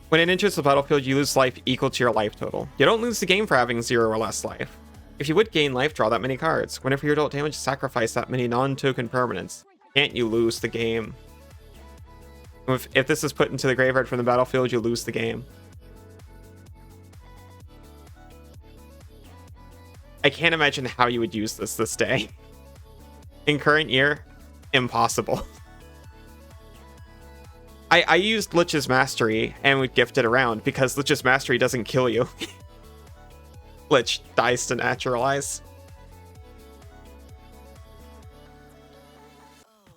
When it enters the battlefield, you lose life equal to your life total. You don't lose the game for having 0 or less life. If you would gain life, draw that many cards. Whenever you dealt damage, sacrifice that many non-token permanents. Can't you lose the game? If this is put into the graveyard from the battlefield, you lose the game. I can't imagine how you would use this day. In current year, impossible. I used Lich's Mastery and would gift it around because Lich's Mastery doesn't kill you. Lich dies to naturalize.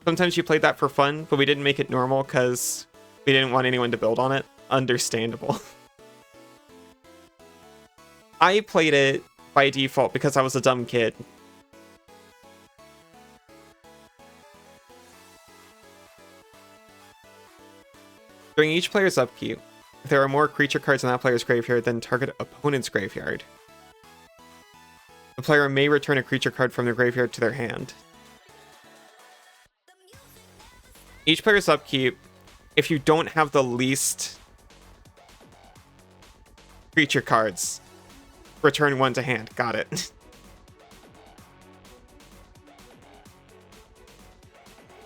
Sometimes you played that for fun, but we didn't make it normal because we didn't want anyone to build on it. Understandable. I played it by default because I was a dumb kid. During each player's upkeep, if there are more creature cards in that player's graveyard than target opponent's graveyard, the player may return a creature card from their graveyard to their hand. Each player's upkeep, if you don't have the least creature cards, return one to hand. Got it.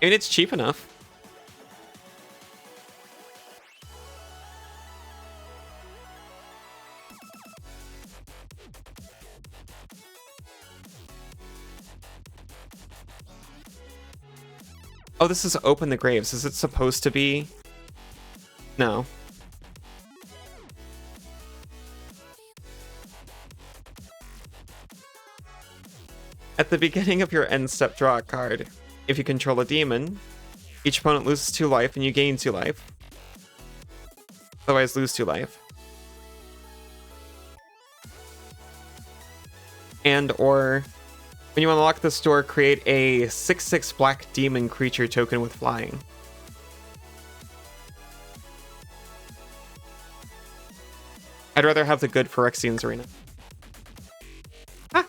And it's cheap enough. Oh, this is Open the Graves. Is it supposed to be? No. At the beginning of your end step, draw a card. If you control a demon, each opponent loses 2 life and you gain 2 life. Otherwise, lose 2 life. And or when you unlock the store, create a 6/6 black demon creature token with flying. I'd rather have the good Phyrexian's Arena. Ah!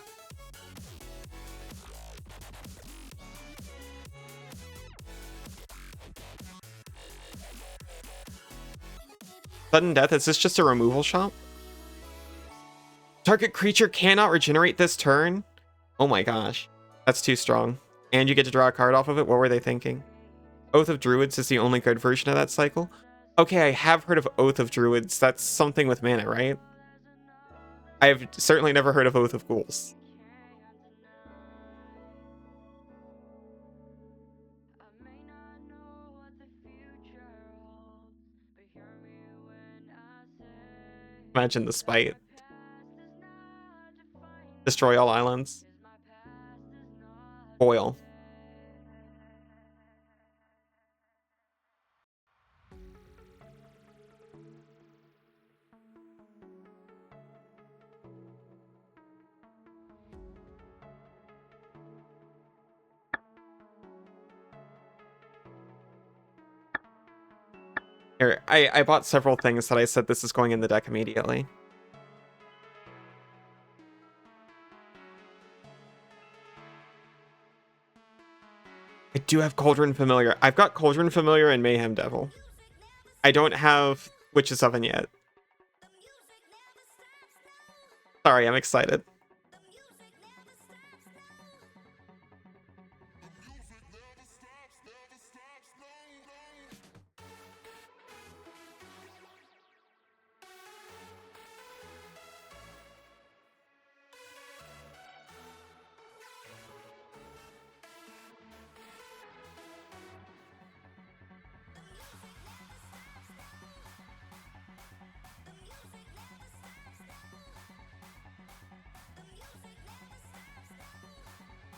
Sudden death, is this just a removal shop? Target creature cannot regenerate this turn? Oh my gosh, that's too strong. And you get to draw a card off of it? What were they thinking? Oath of Druids is the only good version of that cycle? Okay, I have heard of Oath of Druids. That's something with mana, right? I've certainly never heard of Oath of Ghouls. Imagine the spite. Destroy all islands. Boil. Here, I bought several things that I said this is going in the deck immediately. I do have Cauldron Familiar. I've got Cauldron Familiar and Mayhem Devil. I don't have Witch's Oven yet. Sorry, I'm excited.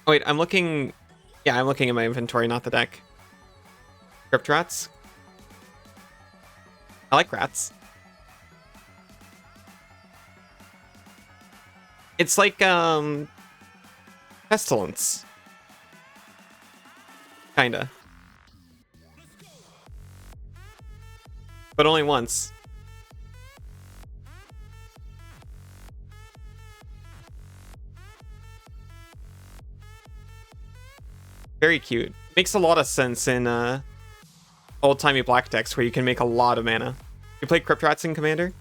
Oh, wait, I'm looking... Yeah, I'm looking at my inventory, not the deck. Crypt Rats. I like rats. It's like, Pestilence. Kinda. But only once. Very cute. Makes a lot of sense in old-timey black decks where you can make a lot of mana. You play Crypt Rats in Commander?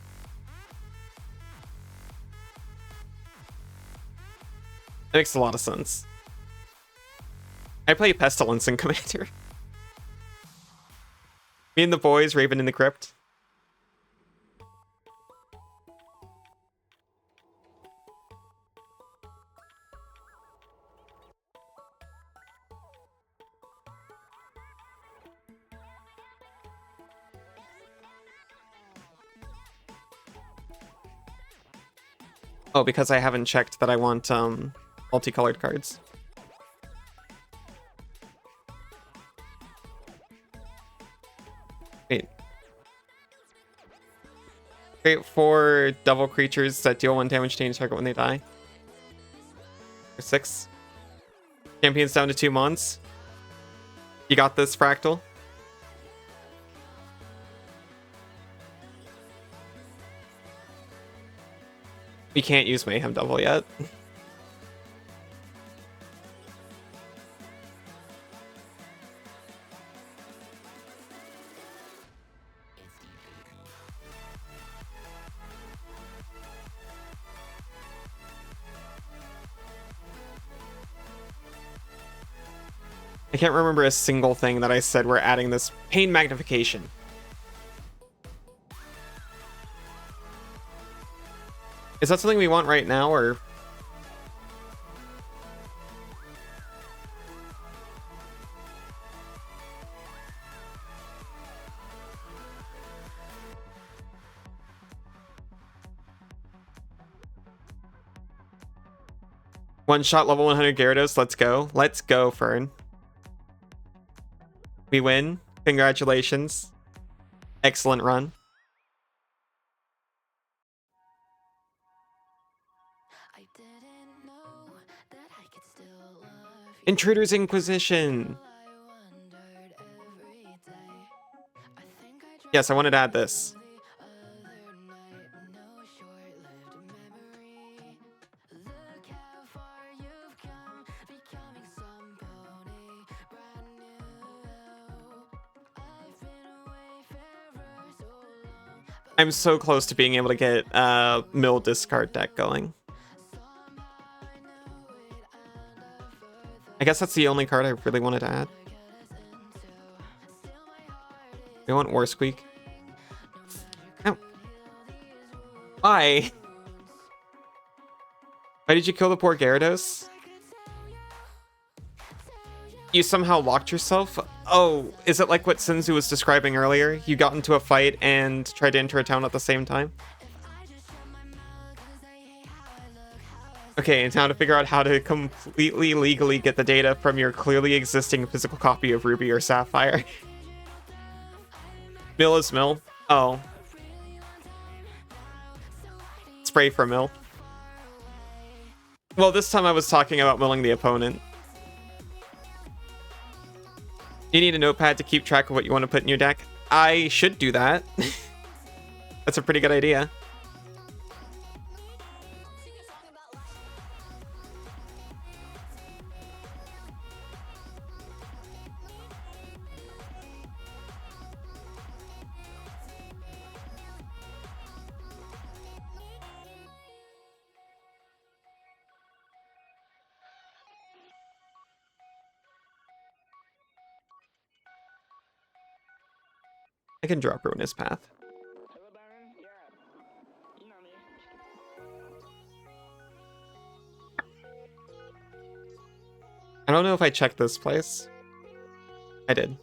That makes a lot of sense. I play Pestilence in Commander. Me and the boys, Raven in the Crypt. Oh, because I haven't checked that I want multicolored cards. Wait. Great for double creatures that deal 1 damage to any target when they die. For 6. Champions down to 2 mons. You got this, Fractal. We can't use Mayhem Devil yet. I can't remember a single thing that I said we're adding this pain magnification. Is that something we want right now, or? One shot level 100 Gyarados. Let's go. Let's go, Fern. We win. Congratulations. Excellent run. Intruder's Inquisition. Yes, I wanted to add this. I'm so close to being able to get mill discard deck going. I guess that's the only card I really wanted to add. We want War Squeak. No. Why? Why did you kill the poor Gyarados? You somehow locked yourself? Oh, is it like what Sinzu was describing earlier? You got into a fight and tried to enter a town at the same time? Okay, and now to figure out how to completely legally get the data from your clearly existing physical copy of Ruby or Sapphire. Mill is mill. Oh. Spray for mill. Well, this time I was talking about milling the opponent. You need a notepad to keep track of what you want to put in your deck. I should do that. That's a pretty good idea. I can drop Ruinous Path. Hello, Baron. Yeah. You know me. I don't know if I checked this place. I did.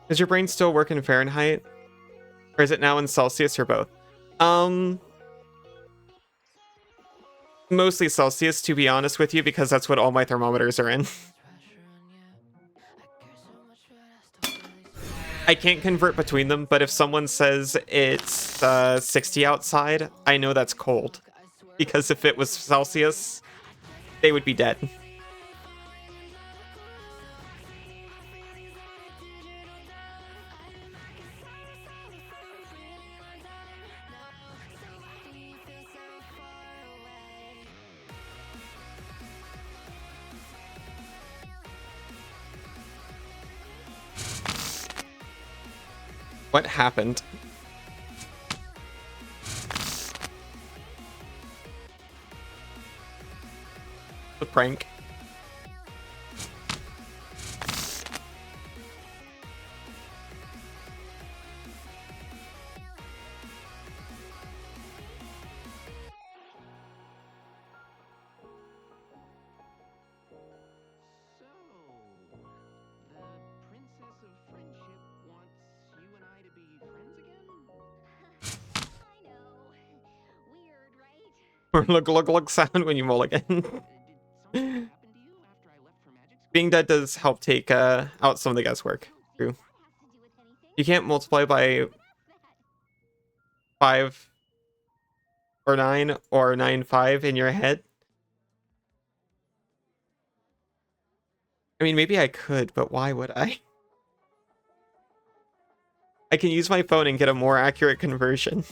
Does your brain still work in Fahrenheit? Or is it now in Celsius or both? Mostly Celsius, to be honest with you, because that's what all my thermometers are in. I can't convert between them, but if someone says it's 60 outside, I know that's cold. Because if it was Celsius, they would be dead. What happened? The prank. So, the Princess of Friendship wants you and I to be friends again? I know. Weird, right? Look sound when you mulligan. Did something happen to you after I left for magic school? Being dead does help take out some of the guesswork. True. That has to do with anything. You can't multiply by What's that? 5 or 9 or 9 5 in your head. I mean, maybe I could, but why would I? I can use my phone and get a more accurate conversion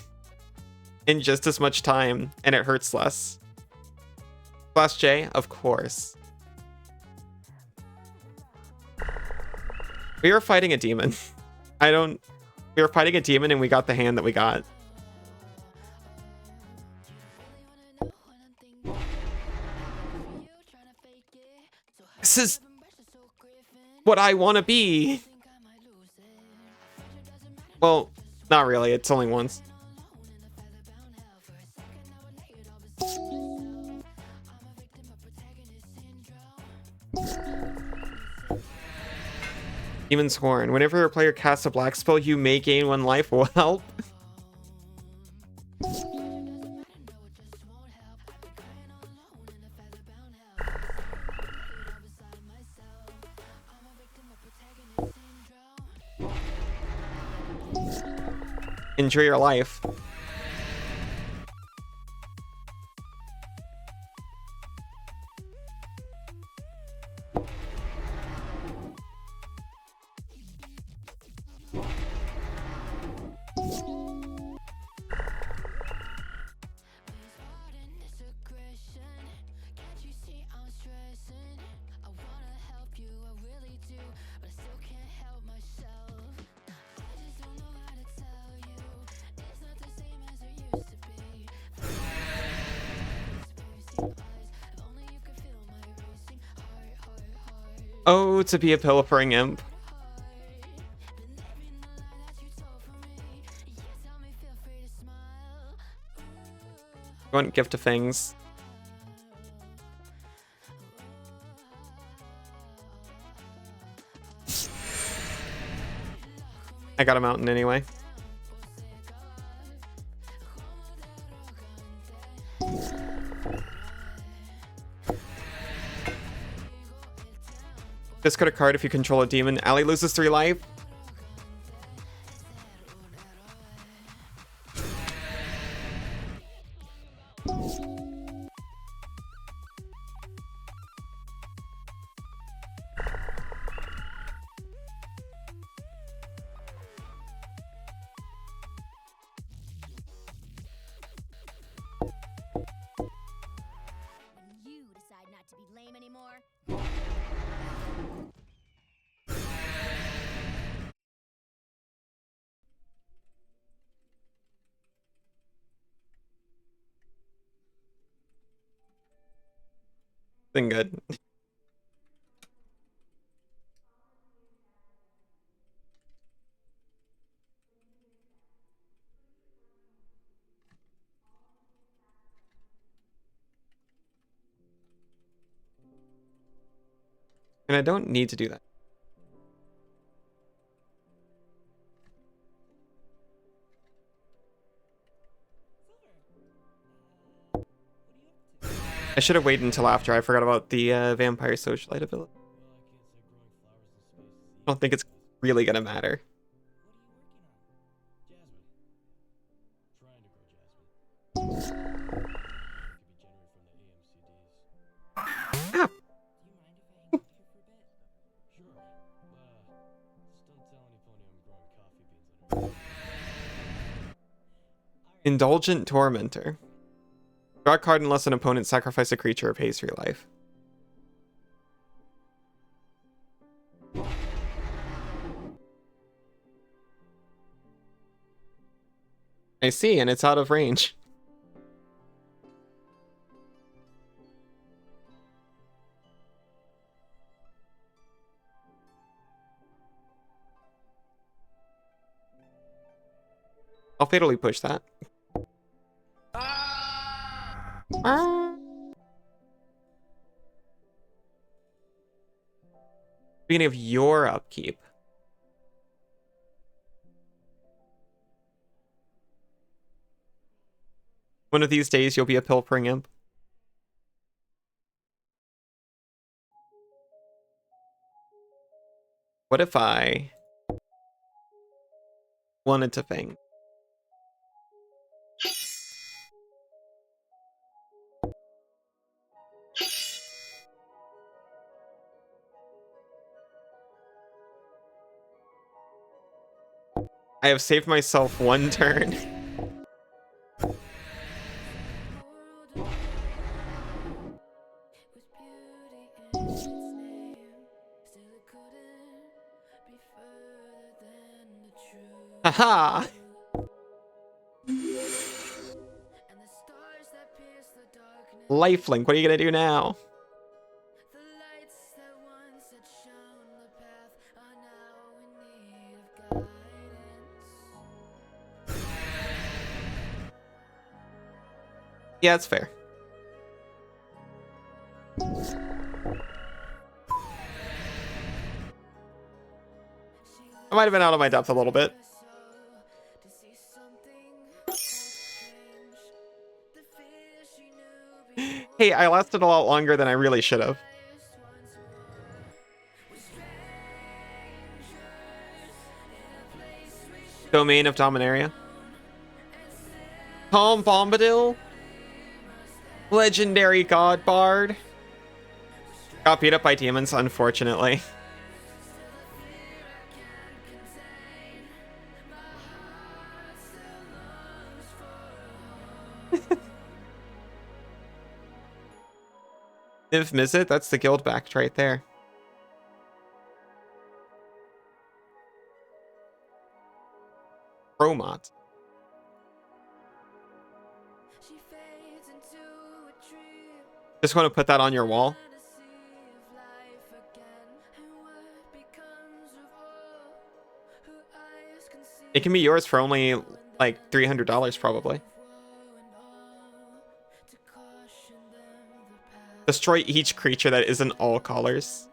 in just as much time, and it hurts less. Slash J, of course. We were fighting a demon. We were fighting a demon and we got the hand that we got. This is what I want to be. Well, not really. It's only once. Demon's Horn. Whenever a player casts a black spell, you may gain 1 life. Will help. Enjoy your life. Oh, to be a pilfering imp. You want gift of things. I got a mountain anyway. Discard a card if you control a demon. Ally loses 3 life. You decide not to be lame anymore. Been good. And I don't need to do that. I should have waited until after. I forgot about the vampire socialite ability. I don't think it's really gonna matter. Ah. Indulgent Tormentor. Draw a card unless an opponent sacrifices a creature or pays for your life. I see, and it's out of range. I'll fatally push that. Speaking of your upkeep. One of these days, you'll be a pilfering imp. What if I wanted to fang? I have saved myself one turn. Haha! Lifelink, what are you gonna do now? Yeah, it's fair. I might have been out of my depth a little bit. Hey, I lasted a lot longer than I really should have. Domain of Dominaria. Calm Bombadil. Legendary God Bard. Got beat up by demons, unfortunately. If Mizzet, that's the guild backed right there. Promot. Just want to put that on your wall. It can be yours for only like $300 probably. Destroy each creature that isn't all colors.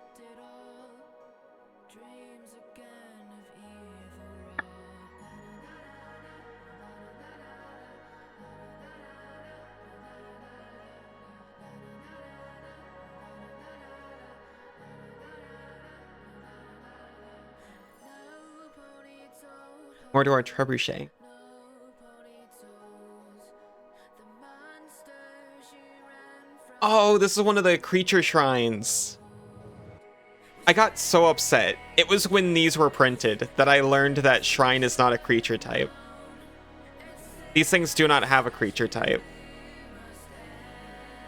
More to our trebuchet. Oh, this is one of the creature shrines. I got so upset. It was when these were printed that I learned that shrine is not a creature type. These things do not have a creature type.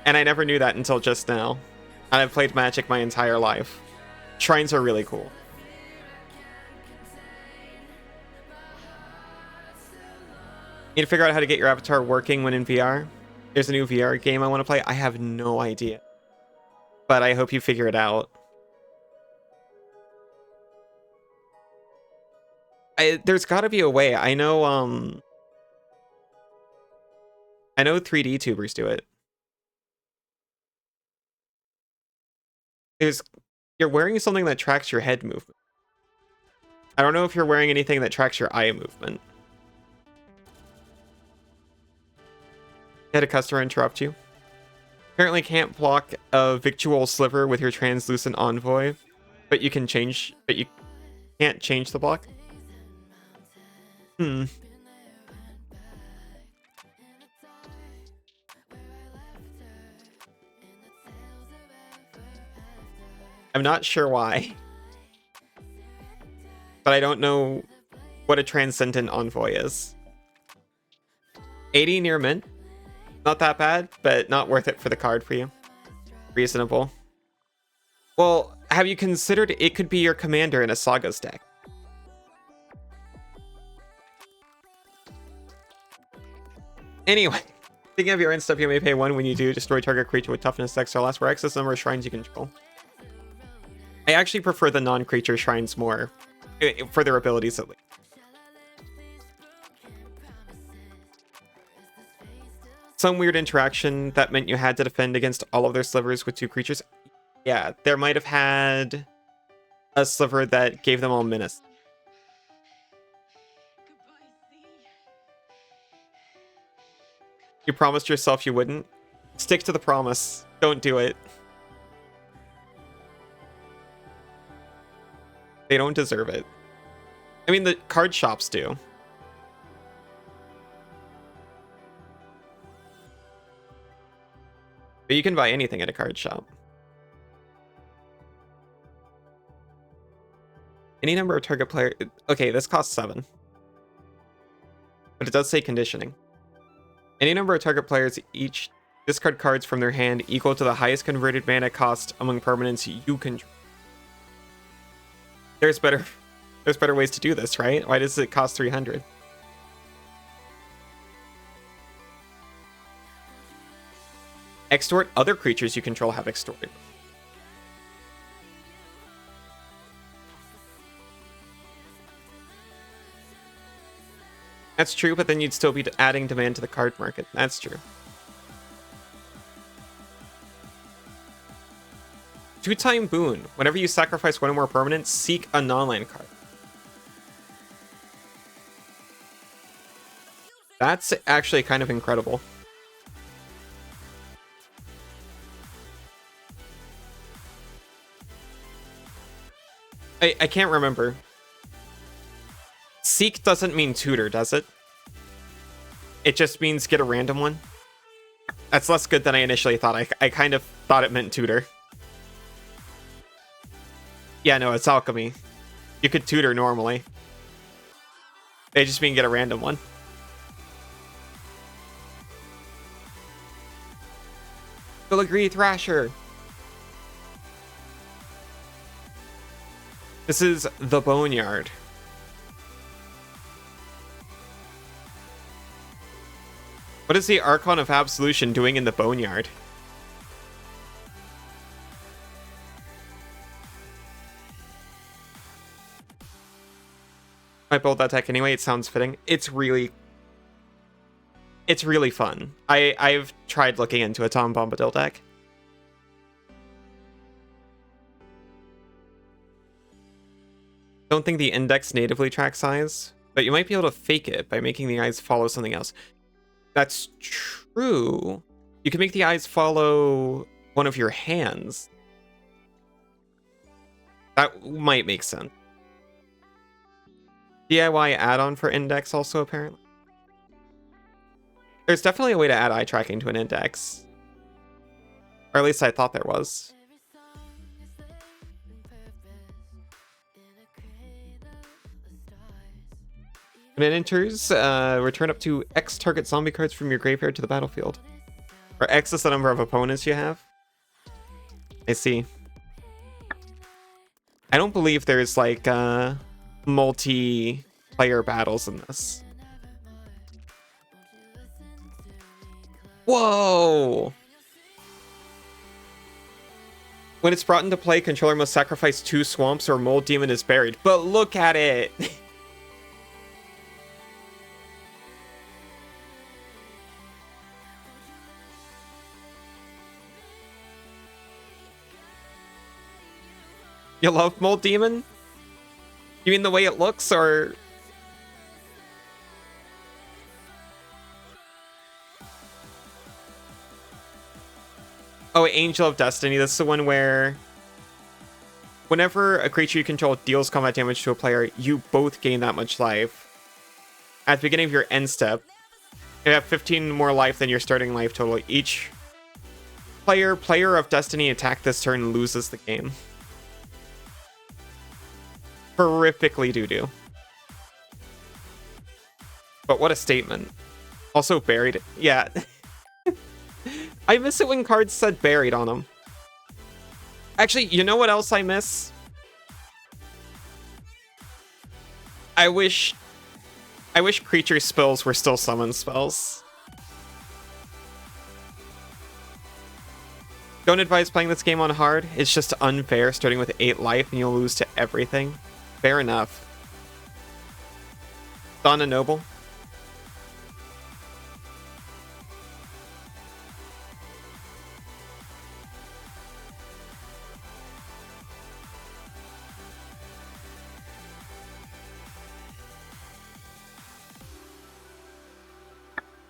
And I never knew that until just now. And I've played Magic my entire life. Shrines are really cool. You need to figure out how to get your avatar working when in VR. There's a new VR game I want to play. I have no idea. But I hope you figure it out. There's got to be a way. I know 3D tubers do it. You're wearing something that tracks your head movement. I don't know if you're wearing anything that tracks your eye movement. Had a customer interrupt you. Apparently can't block a victual sliver with your translucent envoy, but you can change, but you can't change the block. I'm not sure why, but I don't know what a transcendent envoy is. 80 near mint. Not that bad, but not worth it for the card for you. Reasonable. Well, have you considered it could be your commander in a Sagas deck? Anyway, thinking of your end step, you may pay 1 when you do destroy target creature with toughness X or less, where X is the number of shrines you control. I actually prefer the non-creature shrines more, for their abilities at least. Some weird interaction that meant you had to defend against all of their slivers with 2 creatures. Yeah, there might have had a sliver that gave them all menace. You promised yourself you wouldn't. Stick to the promise. Don't do it. They don't deserve it. I mean, the card shops do. But you can buy anything at a card shop. Any number of target player... Okay, this costs 7. But it does say conditioning. Any number of target players each discard cards from their hand equal to the highest converted mana cost among permanents you control. There's better ways to do this, right? Why does it cost 300? Extort. Other creatures you control have extorted. That's true, but then you'd still be adding demand to the card market. That's true. 2-time boon. Whenever you sacrifice 1 or more permanents, seek a non-land card. That's actually kind of incredible. I can't remember. Seek doesn't mean tutor, does it? It just means get a random one. That's less good than I initially thought. I kind of thought it meant tutor. Yeah, no, it's alchemy. You could tutor normally. They just mean get a random one. Filigree Thrasher. This is the Boneyard. What is the Archon of Absolution doing in the Boneyard? I built that deck anyway. It sounds fitting. It's really fun. I've tried looking into a Tom Bombadil deck. Don't think the index natively tracks eyes, but you might be able to fake it by making the eyes follow something else. That's true. You can make the eyes follow one of your hands. That might make sense. DIY add-on for index also, apparently. There's definitely a way to add eye tracking to an index. Or at least I thought there was. When it enters, return up to X target zombie cards from your graveyard to the battlefield. Or X is the number of opponents you have. I see. I don't believe there's like multi-player battles in this. Whoa! When it's brought into play, controller must sacrifice 2 swamps or Mold Demon is buried. But look at it! You love Mold Demon? You mean the way it looks, or... Oh, Angel of Destiny. This is the one where whenever a creature you control deals combat damage to a player, you both gain that much life. At the beginning of your end step, you have 15 more life than your starting life total. Each player of Destiny attack this turn loses the game. Horrifically doo-doo. But what a statement. Also buried. Yeah. I miss it when cards said buried on them. Actually, you know what else I miss? I wish creature spells were still summon spells. Don't advise playing this game on hard. It's just unfair starting with 8 life and you'll lose to everything. Fair enough. Donna Noble.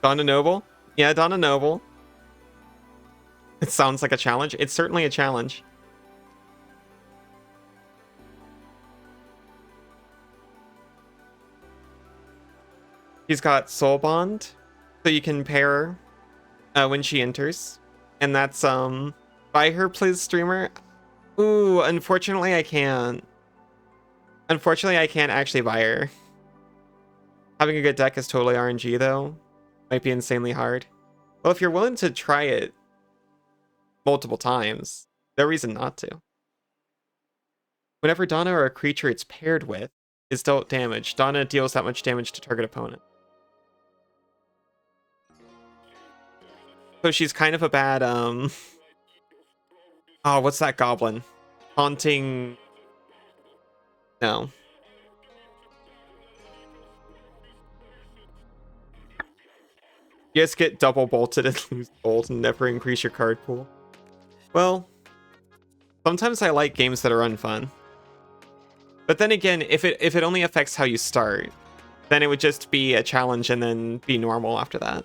Donna Noble? Yeah, Donna Noble. It sounds like a challenge. It's certainly a challenge. She's got Soul Bond, so you can pair when she enters. And that's buy her please streamer. Ooh, unfortunately I can't. Unfortunately I can't actually buy her. Having a good deck is totally RNG though. Might be insanely hard. Well, if you're willing to try it multiple times, no reason not to. Whenever Donna or a creature it's paired with is dealt damage, Donna deals that much damage to target opponent. So she's kind of a bad, oh, what's that goblin? Haunting... No. You just get double bolted and lose gold and never increase your card pool. Well, sometimes I like games that are unfun. But then again, if it only affects how you start, then it would just be a challenge and then be normal after that.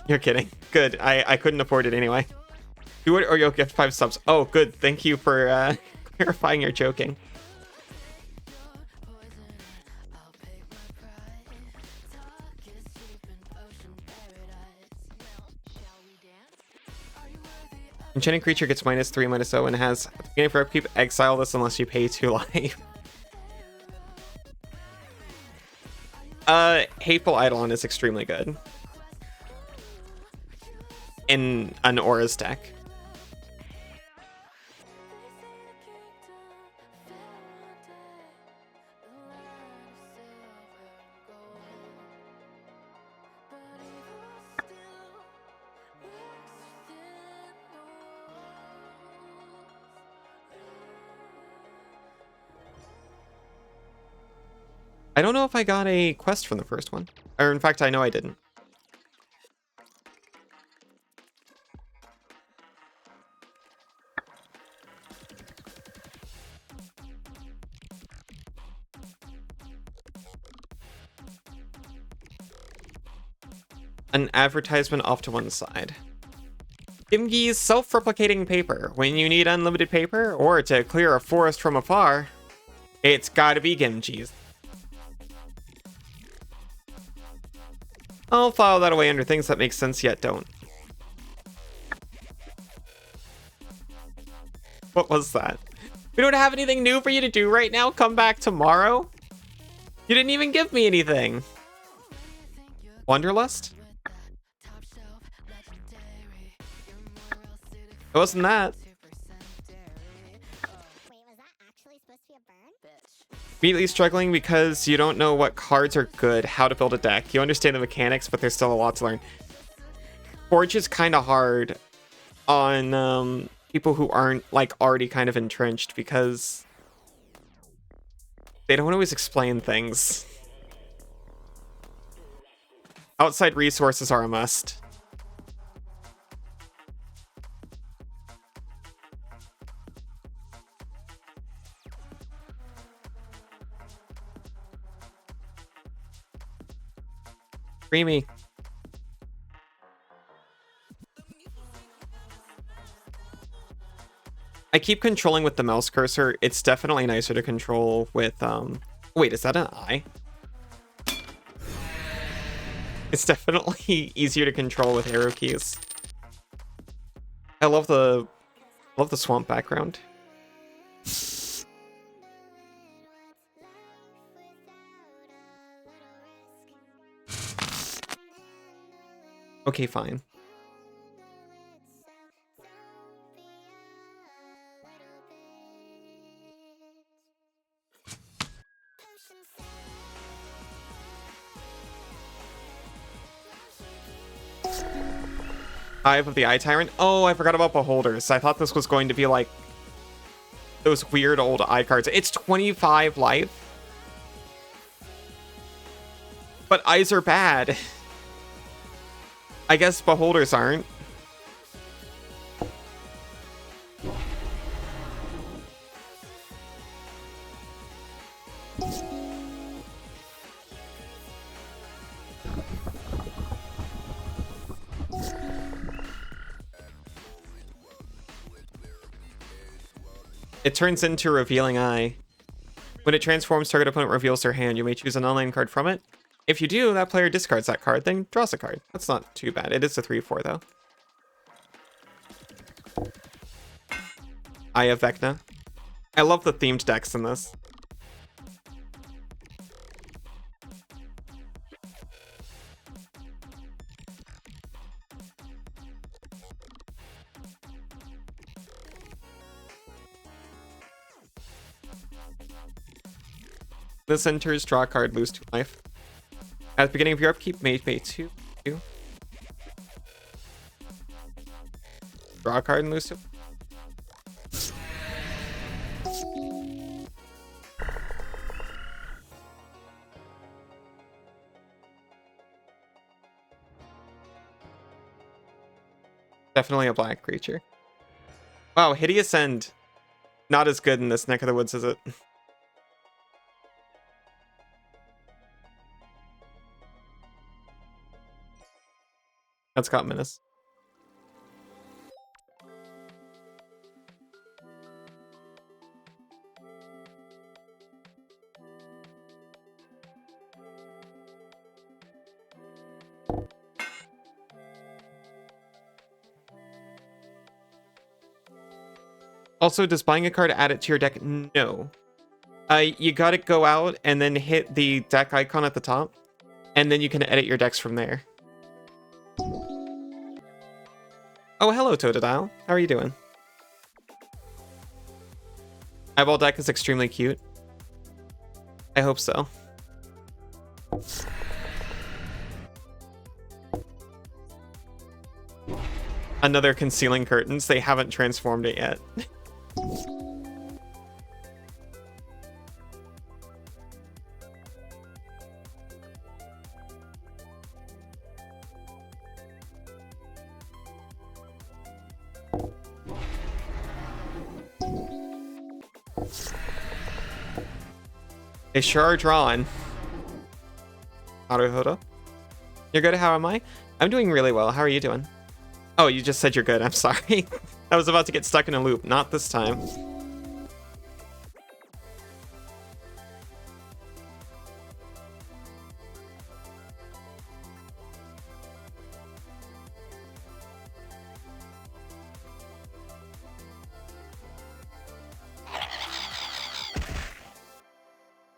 You're kidding. Good. I couldn't afford it anyway. Do it or you'll get 5 subs. Oh, good. Thank you for clarifying you're joking. Enchanted creature gets -3, -0, and has at the beginning of your upkeep, exile this unless you pay 2 life. Hateful Eidolon is extremely good in an Aura's deck. I don't know if I got a quest from the first one. Or in fact, I know I didn't. An advertisement off to one side. Gimgi's self-replicating paper. When you need unlimited paper or to clear a forest from afar, it's gotta be Gimgi's. I'll file that away under things that make sense yet don't. What was that? We don't have anything new for you to do right now? Come back tomorrow? You didn't even give me anything. Wanderlust? It wasn't that. Immediately struggling because you don't know what cards are good, how to build a deck. You understand the mechanics, but there's still a lot to learn. Forge is kind of hard on people who aren't like already kind of entrenched because they don't always explain things. Outside resources are a must. Creamy. I keep controlling with the mouse cursor. It's definitely nicer to control with wait, is that an eye? It's definitely easier to control with arrow keys. I love the swamp background. Okay, fine. Hive of the Eye Tyrant. Oh, I forgot about Beholders. I thought this was going to be like those weird old eye cards. It's 25 life. But eyes are bad. I guess Beholders aren't. It turns into Revealing Eye. When it transforms, target opponent reveals their hand. You may choose an online card from it. If you do, that player discards that card, then draws a card. That's not too bad. It is a 3/4 though. Eye of Vecna. I love the themed decks in this. This enters, draw a card, lose 2 life. At the beginning of your upkeep, may pay 2. Draw a card and lose 2. Definitely a black creature. Wow, Hideous End. Not as good in this neck of the woods, is it? That's got Menace. Also, does buying a card add it to your deck? No. You gotta go out and then hit the deck icon at the top, and then you can edit your decks from there. Oh, hello, Totodile. How are you doing? Eyeball deck is extremely cute. I hope so. Another Concealing Curtains. They haven't transformed it yet. They sure are drawn. Haruhodo. You're good, how am I? I'm doing really well. How are you doing? Oh, you just said you're good. I'm sorry. I was about to get stuck in a loop. Not this time.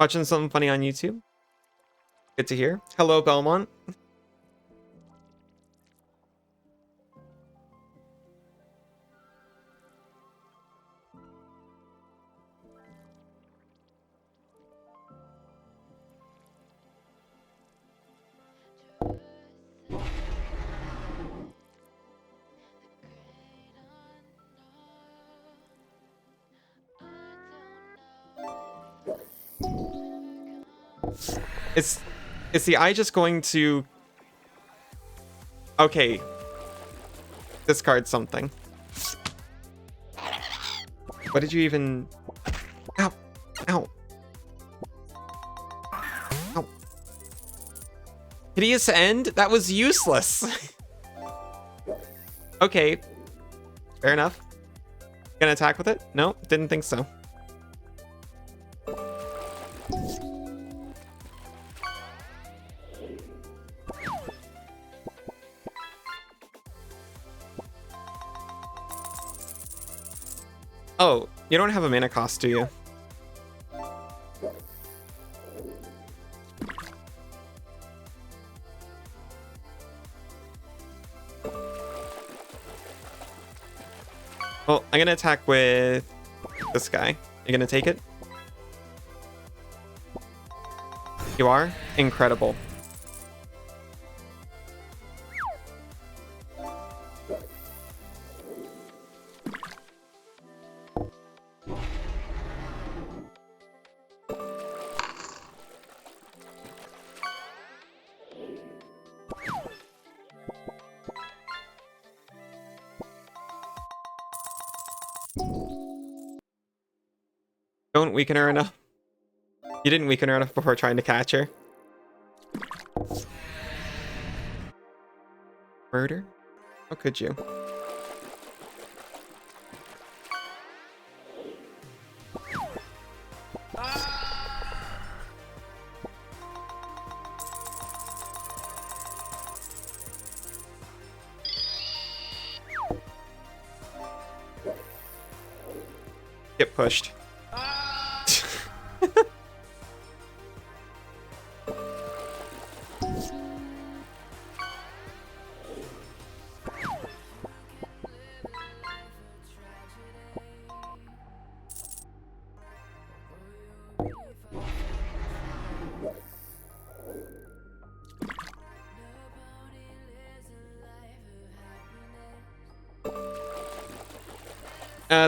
Watching something funny on YouTube? Good to hear. Hello, Belmont. Is the eye just going to... Okay. Discard something. What did you even... Ow. Ow. Ow. Hideous End? That was useless. Okay. Fair enough. Gonna attack with it? No, didn't think so. Oh, you don't have a mana cost, do you? Well, I'm gonna attack with this guy. You gonna take it? You are? Incredible. Don't weaken her enough. You didn't weaken her enough before trying to catch her. Murder? How could you? Get pushed.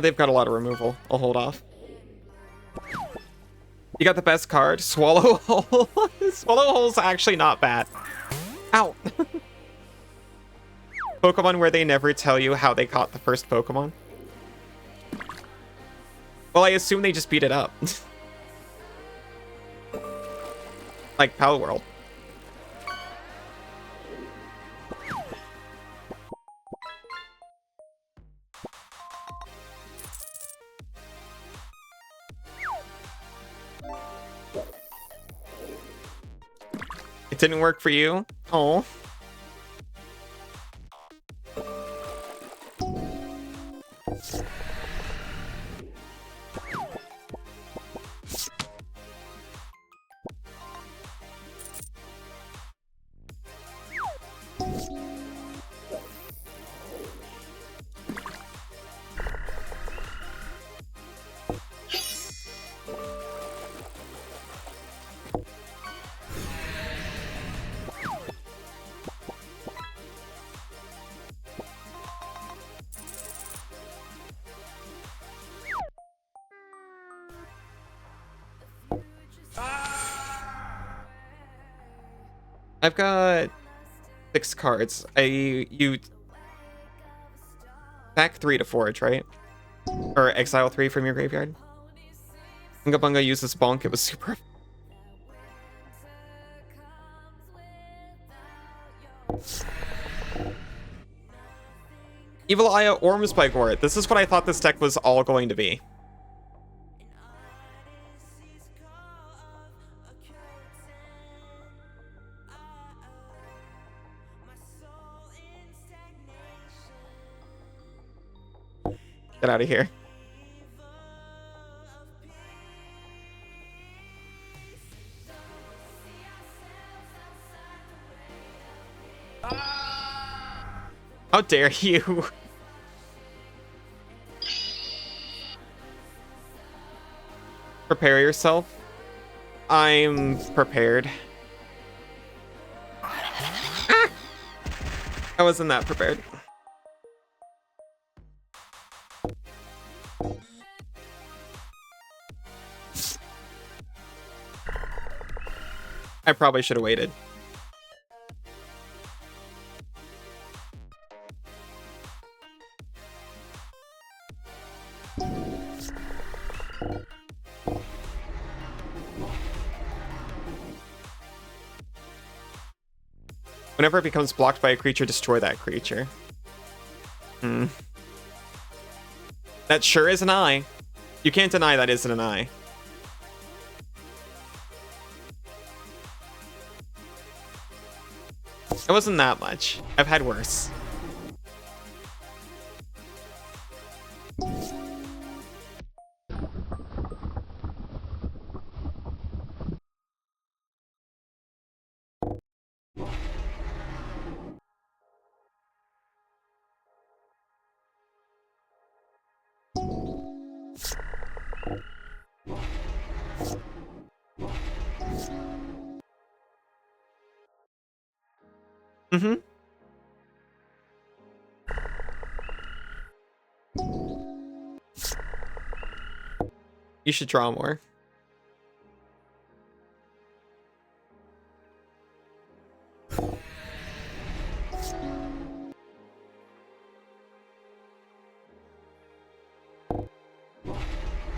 They've got a lot of removal. I'll hold off. You got the best card, Swallow Hole. Swallow Hole's actually not bad. Ow. Pokemon where they never tell you how they caught the first Pokemon. Well, I assume they just beat it up. Like Pal World. It didn't work for you? Oh. I've got 6 cards. You back 3 to forage, right? Or exile 3 from your graveyard. Bunga Bunga uses Bonk. It was super. Evil Aya Ormspike. This is what I thought this deck was all going to be. Get out of here. How dare you? Prepare yourself. I'm prepared. Ah! I wasn't that prepared. I probably should have waited. Whenever it becomes blocked by a creature, destroy that creature. That sure is an eye. You can't deny that isn't an eye. It wasn't that much. I've had worse. Mm-hmm. You should draw more.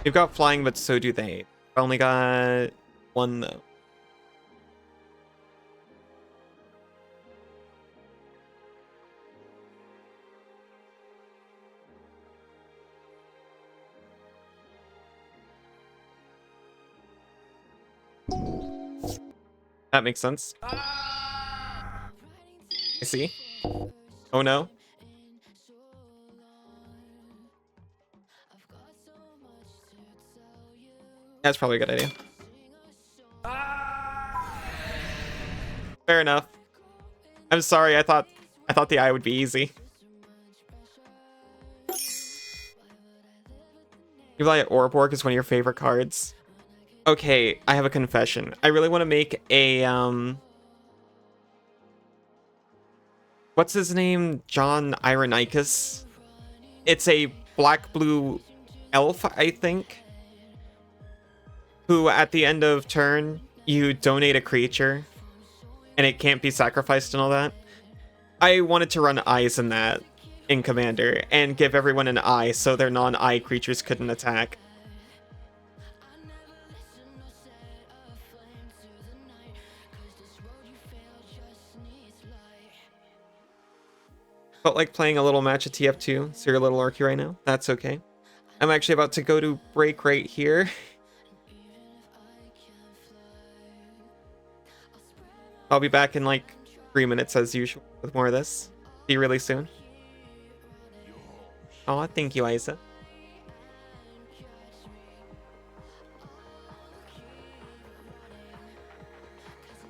You've got flying, but so do they. I only got one though. That makes sense. I see. Oh no. That's probably a good idea. Fair enough. I'm sorry, I thought the eye would be easy. You play Orborg is one of your favorite cards. Okay, I have a confession. I really want to make a what's his name? John Ironicus. It's a black-blue elf, I think, who at the end of turn you donate a creature and it can't be sacrificed and all that. I wanted to run eyes in that in Commander and give everyone an eye so their non-eye creatures couldn't attack. Felt like playing a little match of TF2, so you're a little orky right now. That's okay. I'm actually about to go to break right here. I'll be back in like 3 minutes as usual with more of this. See you really soon. Aw, thank you, Isa.